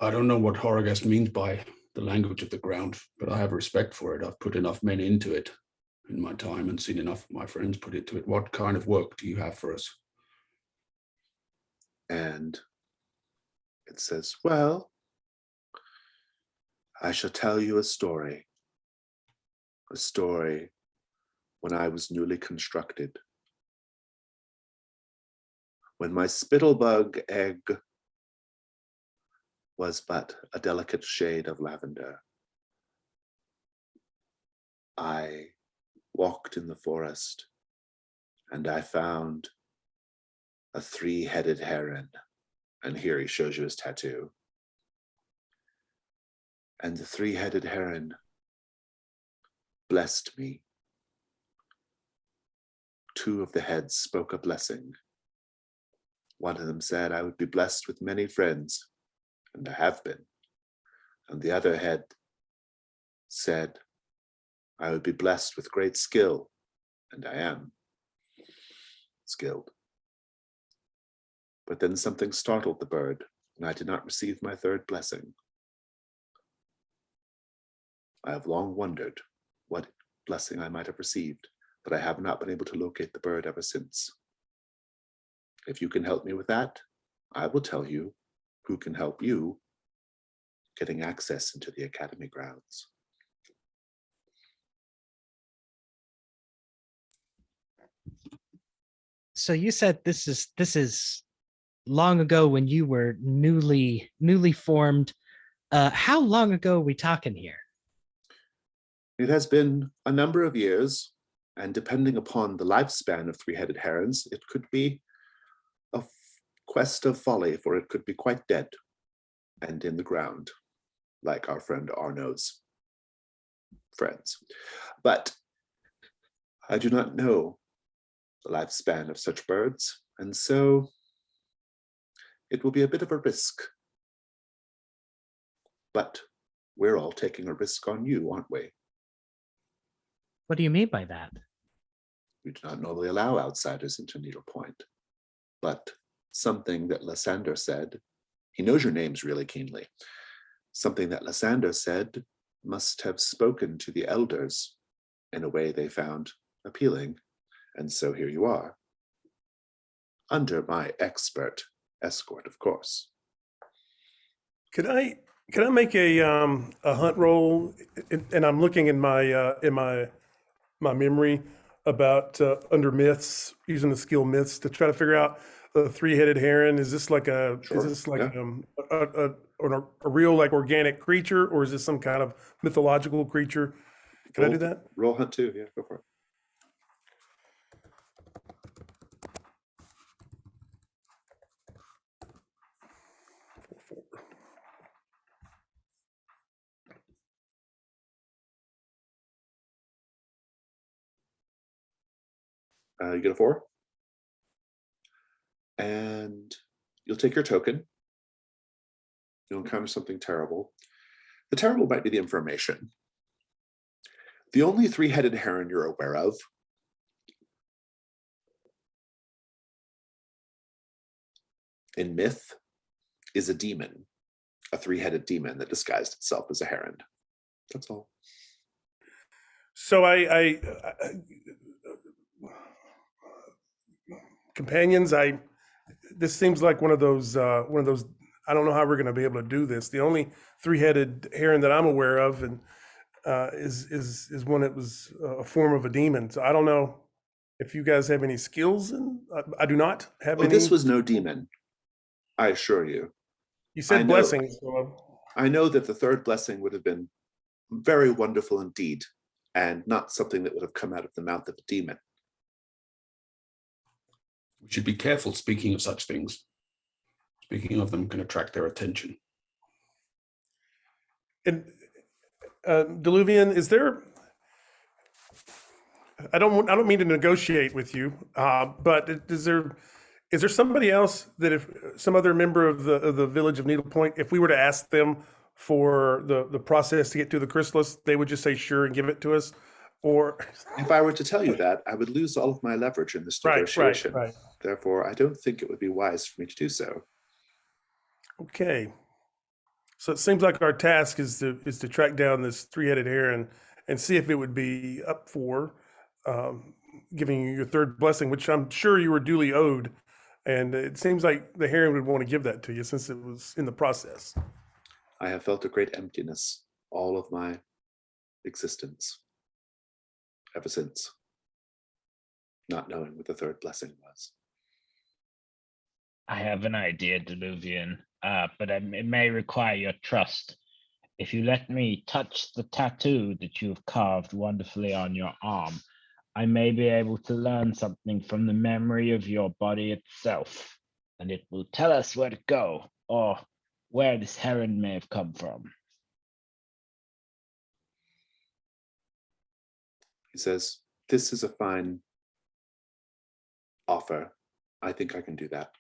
I don't know what Horrorgust means by the language of the ground, but I have respect for it. I've put enough men into it in my time and seen enough of my friends put into it. What kind of work do you have for us? And it says, well, I shall tell you a story when I was newly constructed. When my spittlebug egg was but a delicate shade of lavender, I walked in the forest and I found a 3-headed heron. And here he shows you his tattoo. And the 3-headed heron blessed me. 2 of the heads spoke a blessing. One of them said I would be blessed with many friends, and I have been. And the other head said I would be blessed with great skill, and I am skilled. But then something startled the bird, and I did not receive my 3rd blessing. I have long wondered what blessing I might have received, but I have not been able to locate the bird ever since. If you can help me with that, I will tell you who can help you getting access into the Academy grounds. So you said this is long ago when you were newly formed. How long ago are we talking here? It has been a number of years, and depending upon the lifespan of three-headed herons, it could be a quest of folly, for it could be quite dead and in the ground, like our friend Arno's friends. But I do not know the lifespan of such birds, and so it will be a bit of a risk. But we're all taking a risk on you, aren't we? What do you mean by that? We do not normally allow outsiders into Needlepoint, but something that Lysander said, he knows your names really keenly, something that Lysander said must have spoken to the elders in a way they found appealing, and so here you are, under my expert escort, of course. Can I make a hunt roll? And I'm looking in my memory about under myths, using the skill myths to try to figure out the three-headed heron. Is this like a Sure, is this like yeah. a real like organic creature, or is this some kind of mythological creature? Can I do that? Roll hunt too, yeah, go for it. You get a 4. And you'll take your token. You'll encounter something terrible. The terrible might be the information. The only three-headed heron you're aware of in myth is a demon, a three-headed demon that disguised itself as a heron. That's all. So I companions, this seems like one of those I don't know how we're going to be able to do this. The only three-headed heron that I'm aware of and is one that was a form of a demon. So I don't know if you guys have any skills, and I do not have any. This was no demon, I assure you. You said blessings. I know that the third blessing would have been very wonderful indeed, and not something that would have come out of the mouth of a demon. We should be careful speaking of such things. Speaking of them can attract their attention. And Deluvian, is there? I don't mean to negotiate with you, but is there somebody else that, if some other member of the village of Needlepoint, if we were to ask them for the process to get to the chrysalis, they would just say sure and give it to us? Or if I were to tell you that, I would lose all of my leverage in this negotiation. Right. Therefore, I don't think it would be wise for me to do so. Okay. So it seems like our task is to track down this three-headed heron and see if it would be up for giving you your third blessing, which I'm sure you were duly owed. And it seems like the heron would want to give that to you since it was in the process. I have felt a great emptiness all of my existence ever since, not knowing what the third blessing was. I have an idea, Deluvian, but it may require your trust. If you let me touch the tattoo that you've carved wonderfully on your arm, I may be able to learn something from the memory of your body itself, and it will tell us where to go, or where this heron may have come from. He says, "This is a fine offer. I think I can do that."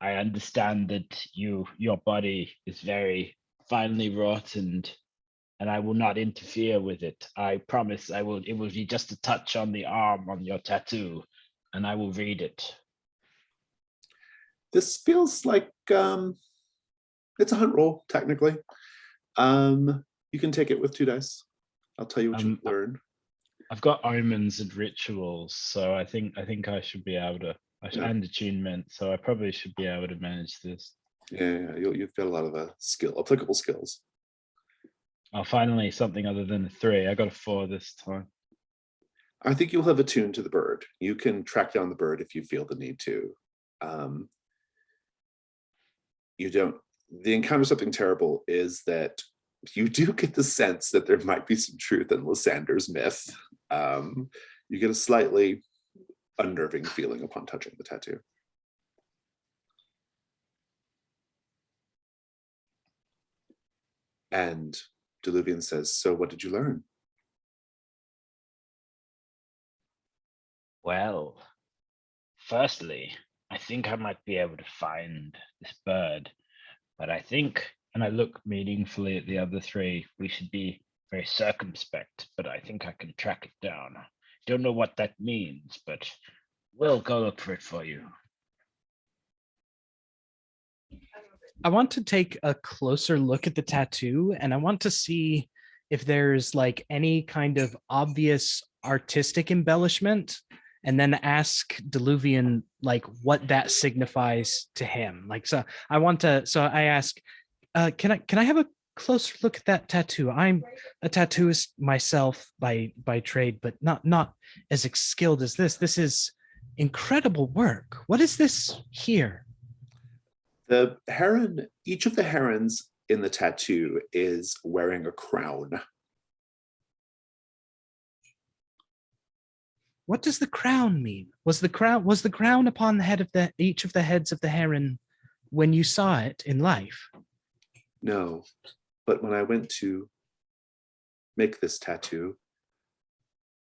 I understand that your body is very finely wrought, and I will not interfere with it. I promise it will be just a touch on the arm on your tattoo, and I will read it. This feels like it's a hunt roll, technically. You can take it with 2 dice. I'll tell you what you learn. I've got omens and rituals, so I think I should be able to, and attunement, so I probably should be able to manage this. Yeah, you've got a lot of applicable skills. Oh, finally something other than a 3. I got a 4 this time. I think you'll have attuned to the bird. You can track down the bird if you feel the need to. You don't. The encounter something terrible is that you do get the sense that there might be some truth in Lysander's myth. You get a slightly unnerving feeling upon touching the tattoo. And Deluvian says, "So what did you learn?" Well, firstly, I think I might be able to find this bird, but I think, and I look meaningfully at the other 3, we should be very circumspect, but I think I can track it down. Don't know what that means, but we'll go look for it for you. I want to take a closer look at the tattoo, and I want to see if there's like any kind of obvious artistic embellishment, and then ask Deluvian like what that signifies to him. Like, so I ask, can I have a closer look at that tattoo? I'm a tattooist myself by trade, but not as skilled as this. This is incredible work. What is this here? The heron, each of the herons in the tattoo is wearing a crown. What does the crown mean? Was the crown upon the head of each of the heads of the heron when you saw it in life? No, but when I went to make this tattoo,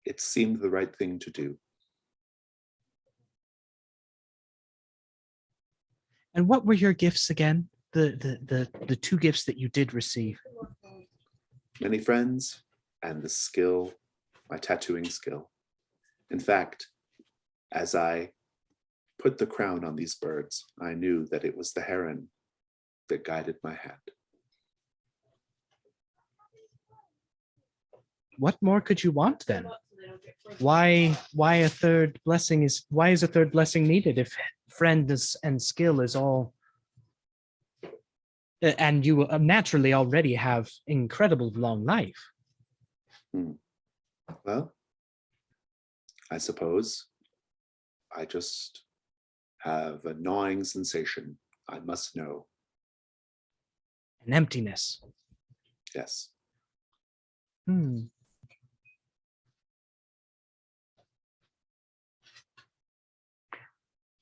it seemed the right thing to do. And what were your gifts again? The 2 gifts that you did receive? Many friends and the skill, my tattooing skill. In fact, as I put the crown on these birds, I knew that it was the heron that guided my hand. What more could you want then? Why is a third blessing needed if friends and skill is all, and you naturally already have incredible long life? Well, I suppose I just have a gnawing sensation. I must know. An emptiness. Yes.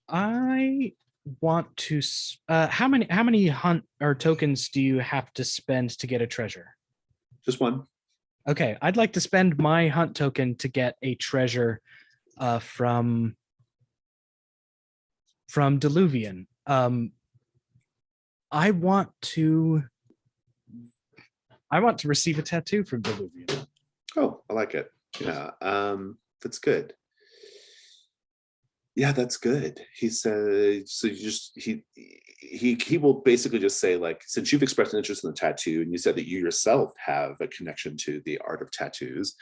I want to. How many hunt or tokens do you have to spend to get a treasure? Just 1. Okay, I'd like to spend my hunt token to get a treasure from Deluvian. I want to receive a tattoo from Deluvian. Oh, I like it. Yeah, that's good. Yeah, that's good. He said, so you just, he will basically just say, like, since you've expressed an interest in the tattoo and you said that you yourself have a connection to the art of tattoos,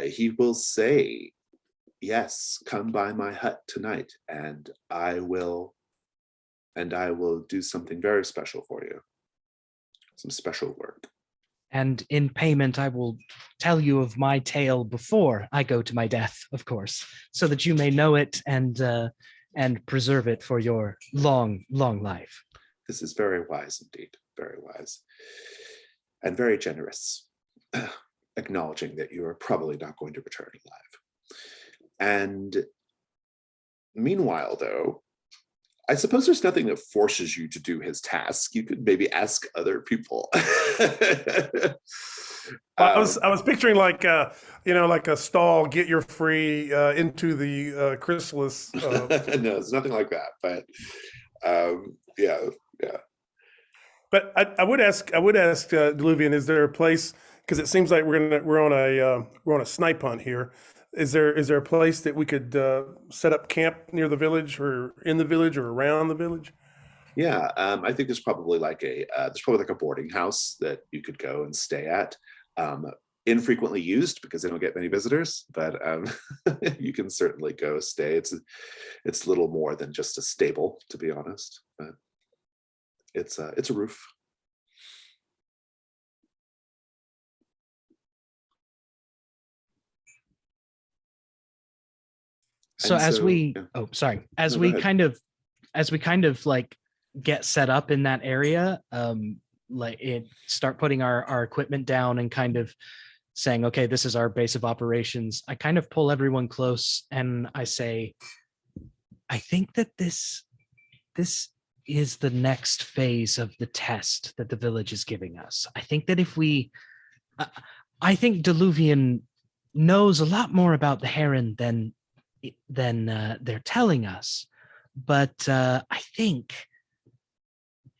he will say, yes, come by my hut tonight and I will do something very special for you. Some special work. And in payment, I will tell you of my tale before I go to my death, of course, so that you may know it and preserve it for your long, long life. This is very wise indeed, very wise. And very generous, acknowledging that you are probably not going to return alive. And meanwhile, though, I suppose there's nothing that forces you to do his task. You could maybe ask other people. I was picturing like like a stall, get your free into the chrysalis. No, it's nothing like that. But yeah. But I would ask Deluvian, is there a place? Because it seems like we're on a snipe hunt here. Is there a place that we could set up camp near the village, or in the village, or around the village? Yeah, I think there's probably like a boarding house that you could go and stay at. Infrequently used because they don't get many visitors, but you can certainly go stay. It's little more than just a stable, to be honest, but it's a roof. So And as so, we, yeah. oh, sorry, as No, go we ahead. kind of like get set up in that area, like start putting our equipment down and kind of saying, okay, this is our base of operations. I kind of pull everyone close and I say, I think that this is the next phase of the test that the village is giving us. I think that if we, I think Deluvian knows a lot more about the heron than they're telling us, but I think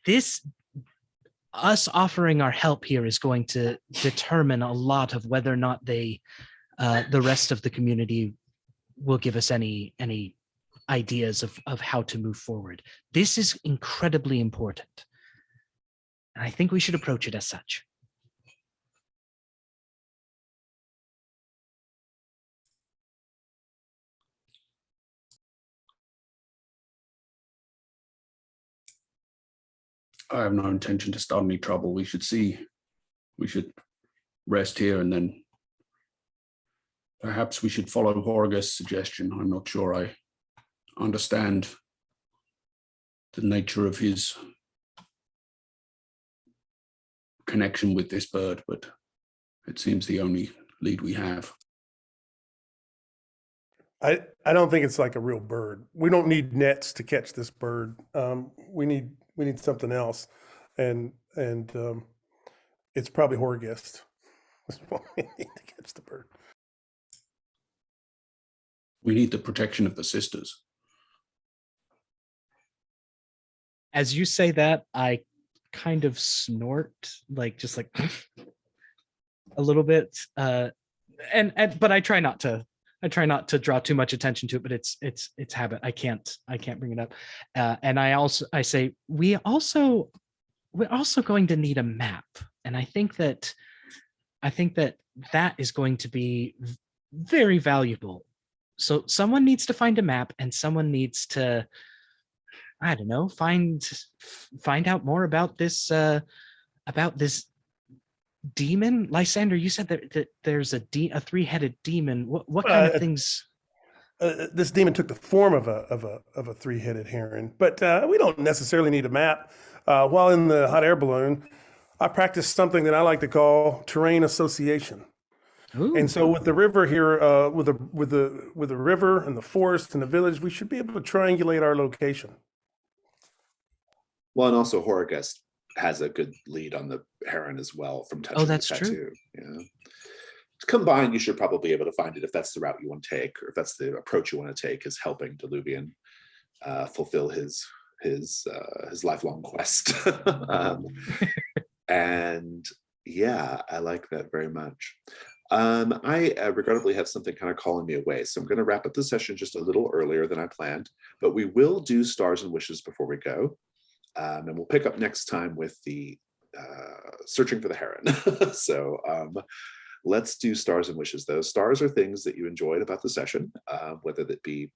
this us offering our help here is going to determine a lot of whether or not the rest of the community will give us any ideas of how to move forward. This is incredibly important. And I think we should approach it as such. I have no intention to start any trouble. We should rest here, and then perhaps we should follow Horagust's suggestion. I'm not sure I understand the nature of his connection with this bird, but it seems the only lead we have. I don't think it's like a real bird. We don't need nets to catch this bird. We need something else, and it's probably Horgest. That's what we need to catch the bird. We need the protection of the sisters. As you say that, I kind of snort, like just like a little bit, but I try not to. I try not to draw too much attention to it, but it's habit. I can't bring it up. And I say we're also going to need a map, and I think that is going to be very valuable. So someone needs to find a map, and someone needs to, I don't know, find out more about this demon. Lysander, you said that there's a three-headed demon. What kind of things? This demon took the form of a three-headed heron, but we don't necessarily need a map. While in the hot air balloon, I practiced something that I like to call terrain association. Ooh. And so with the river here, with the river and the forest and the village, we should be able to triangulate our location. Well, and also Horagust has a good lead on the heron as well from touching that's the true. tattoo. Yeah. Combined, you should probably be able to find it if that's the route you want to take, or if that's the approach you want to take, is helping Deluvian fulfill his lifelong quest. And yeah, I like that very much. I regrettably have something kind of calling me away, so I'm going to wrap up the session just a little earlier than I planned, but we will do stars and wishes before we go. And we'll pick up next time with the searching for the heron. So let's do stars and wishes. Those stars are things that you enjoyed about the session, whether that be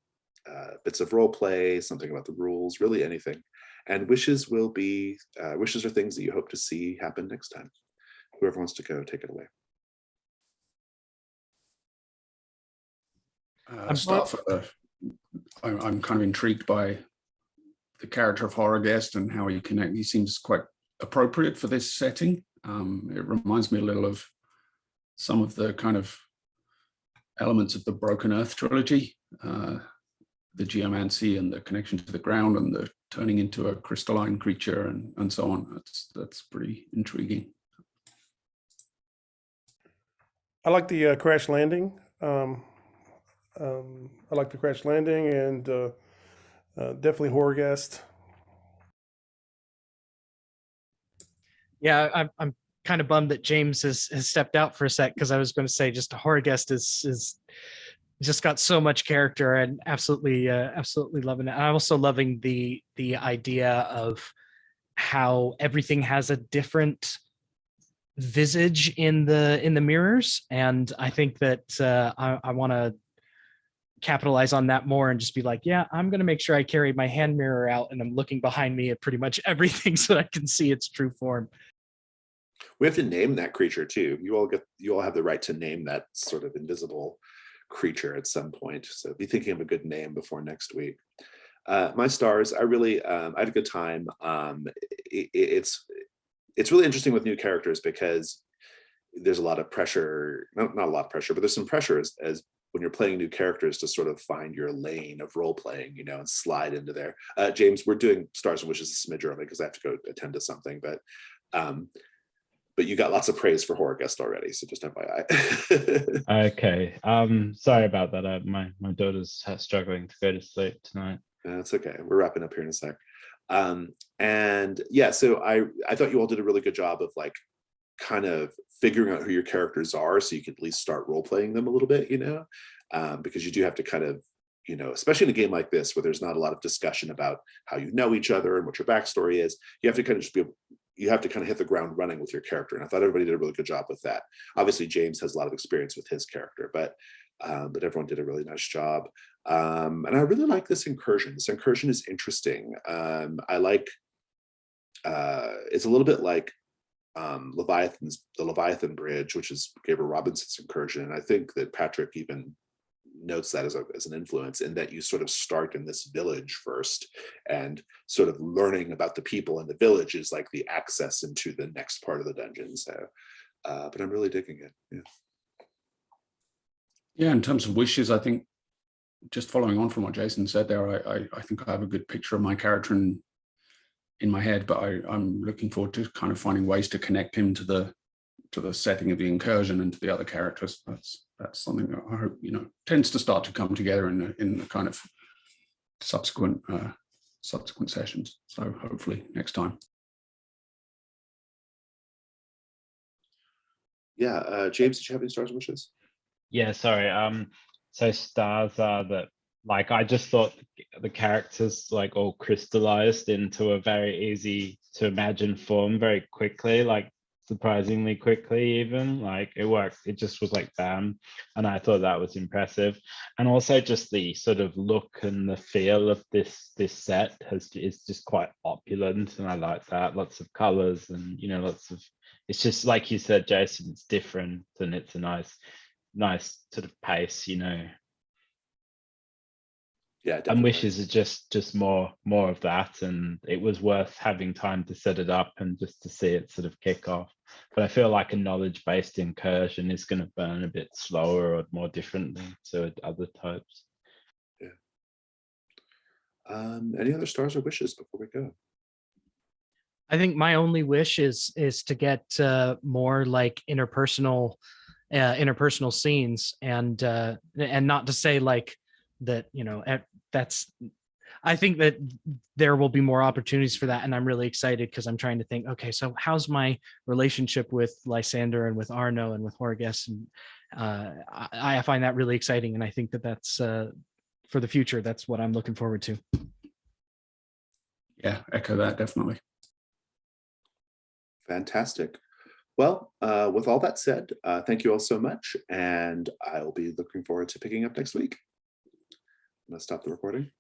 bits of role play, something about the rules, really anything. And wishes will be wishes are things that you hope to see happen next time. Whoever wants to go, take it away. I'm kind of intrigued by the character of Horagust and how he seems quite appropriate for this setting. It reminds me a little of some of the kind of elements of the Broken Earth trilogy, the geomancy and the connection to the ground and the turning into a crystalline creature and so on. That's pretty intriguing. I like the crash landing. I like the crash landing, and definitely Horagust. Yeah, I'm kind of bummed that James has stepped out for a sec, because I was going to say just Horagust is just got so much character, and absolutely loving it. I'm also loving the idea of how everything has a different visage in the mirrors, and I think that I want to capitalize on that more and just be like, yeah, I'm going to make sure I carry my hand mirror out and I'm looking behind me at pretty much everything so that I can see its true form. We have to name that creature too. You all have the right to name that sort of invisible creature at some point. So be thinking of a good name before next week. My stars, I had a good time. It's really interesting with new characters because there's a lot of pressure, not a lot of pressure, but there's some pressure as when you're playing new characters to sort of find your lane of role playing, and slide into there. James, we're doing Stars and Wishes a smidge early because I have to go attend to something, but you got lots of praise for Horror Guest already, so just FYI. Okay. Sorry about that. My daughter's struggling to go to sleep tonight. That's okay. We're wrapping up here in a sec. And yeah, so I thought you all did a really good job of like kind of figuring out who your characters are so you can at least start role playing them a little bit, because you do have to kind of, especially in a game like this where there's not a lot of discussion about how you know each other and what your backstory is, you have to kind of hit the ground running with your character. And I thought everybody did a really good job with that. Obviously, James has a lot of experience with his character, but everyone did a really nice job. And I really like this incursion. This incursion is interesting. I like, it's a little bit like the Leviathan Bridge, which is Gabriel Robinson's incursion. And I think that Patrick even notes that as an influence, in that you sort of start in this village first, and sort of learning about the people in the village is like the access into the next part of the dungeon. So, but I'm really digging it. Yeah, in terms of wishes, I think just following on from what Jason said there, I think I have a good picture of my character in my head, but I'm looking forward to kind of finding ways to connect him to the setting of the incursion and to the other characters. That's something that I hope tends to start to come together in the kind of subsequent sessions. So hopefully next time. Yeah, James, did you have any stars and wishes? Yeah, sorry. So stars are that, like, I just thought the characters like all crystallized into a very easy to imagine form very quickly, like surprisingly quickly even. Like it worked. It just was like bam. And I thought that was impressive. And also just the sort of look and the feel of this set is just quite opulent. And I like that. Lots of colors and lots of, it's just like you said, Jason, it's different and it's a nice sort of pace, Yeah, definitely. And wishes are just more of that, and it was worth having time to set it up and just to see it sort of kick off. But I feel like a knowledge-based incursion is going to burn a bit slower or more differently to other types. Yeah. Any other stars or wishes before we go? I think my only wish is to get more like interpersonal scenes, and not to say like that, I think that there will be more opportunities for that, and I'm really excited because I'm trying to think, okay, so how's my relationship with Lysander and with Arno and with Horgus, and I find that really exciting, and I think that's for the future, that's what I'm looking forward to. Yeah, echo that, definitely. Fantastic. Well, with all that said, thank you all so much, and I'll be looking forward to picking up next week. I'm going to stop the recording.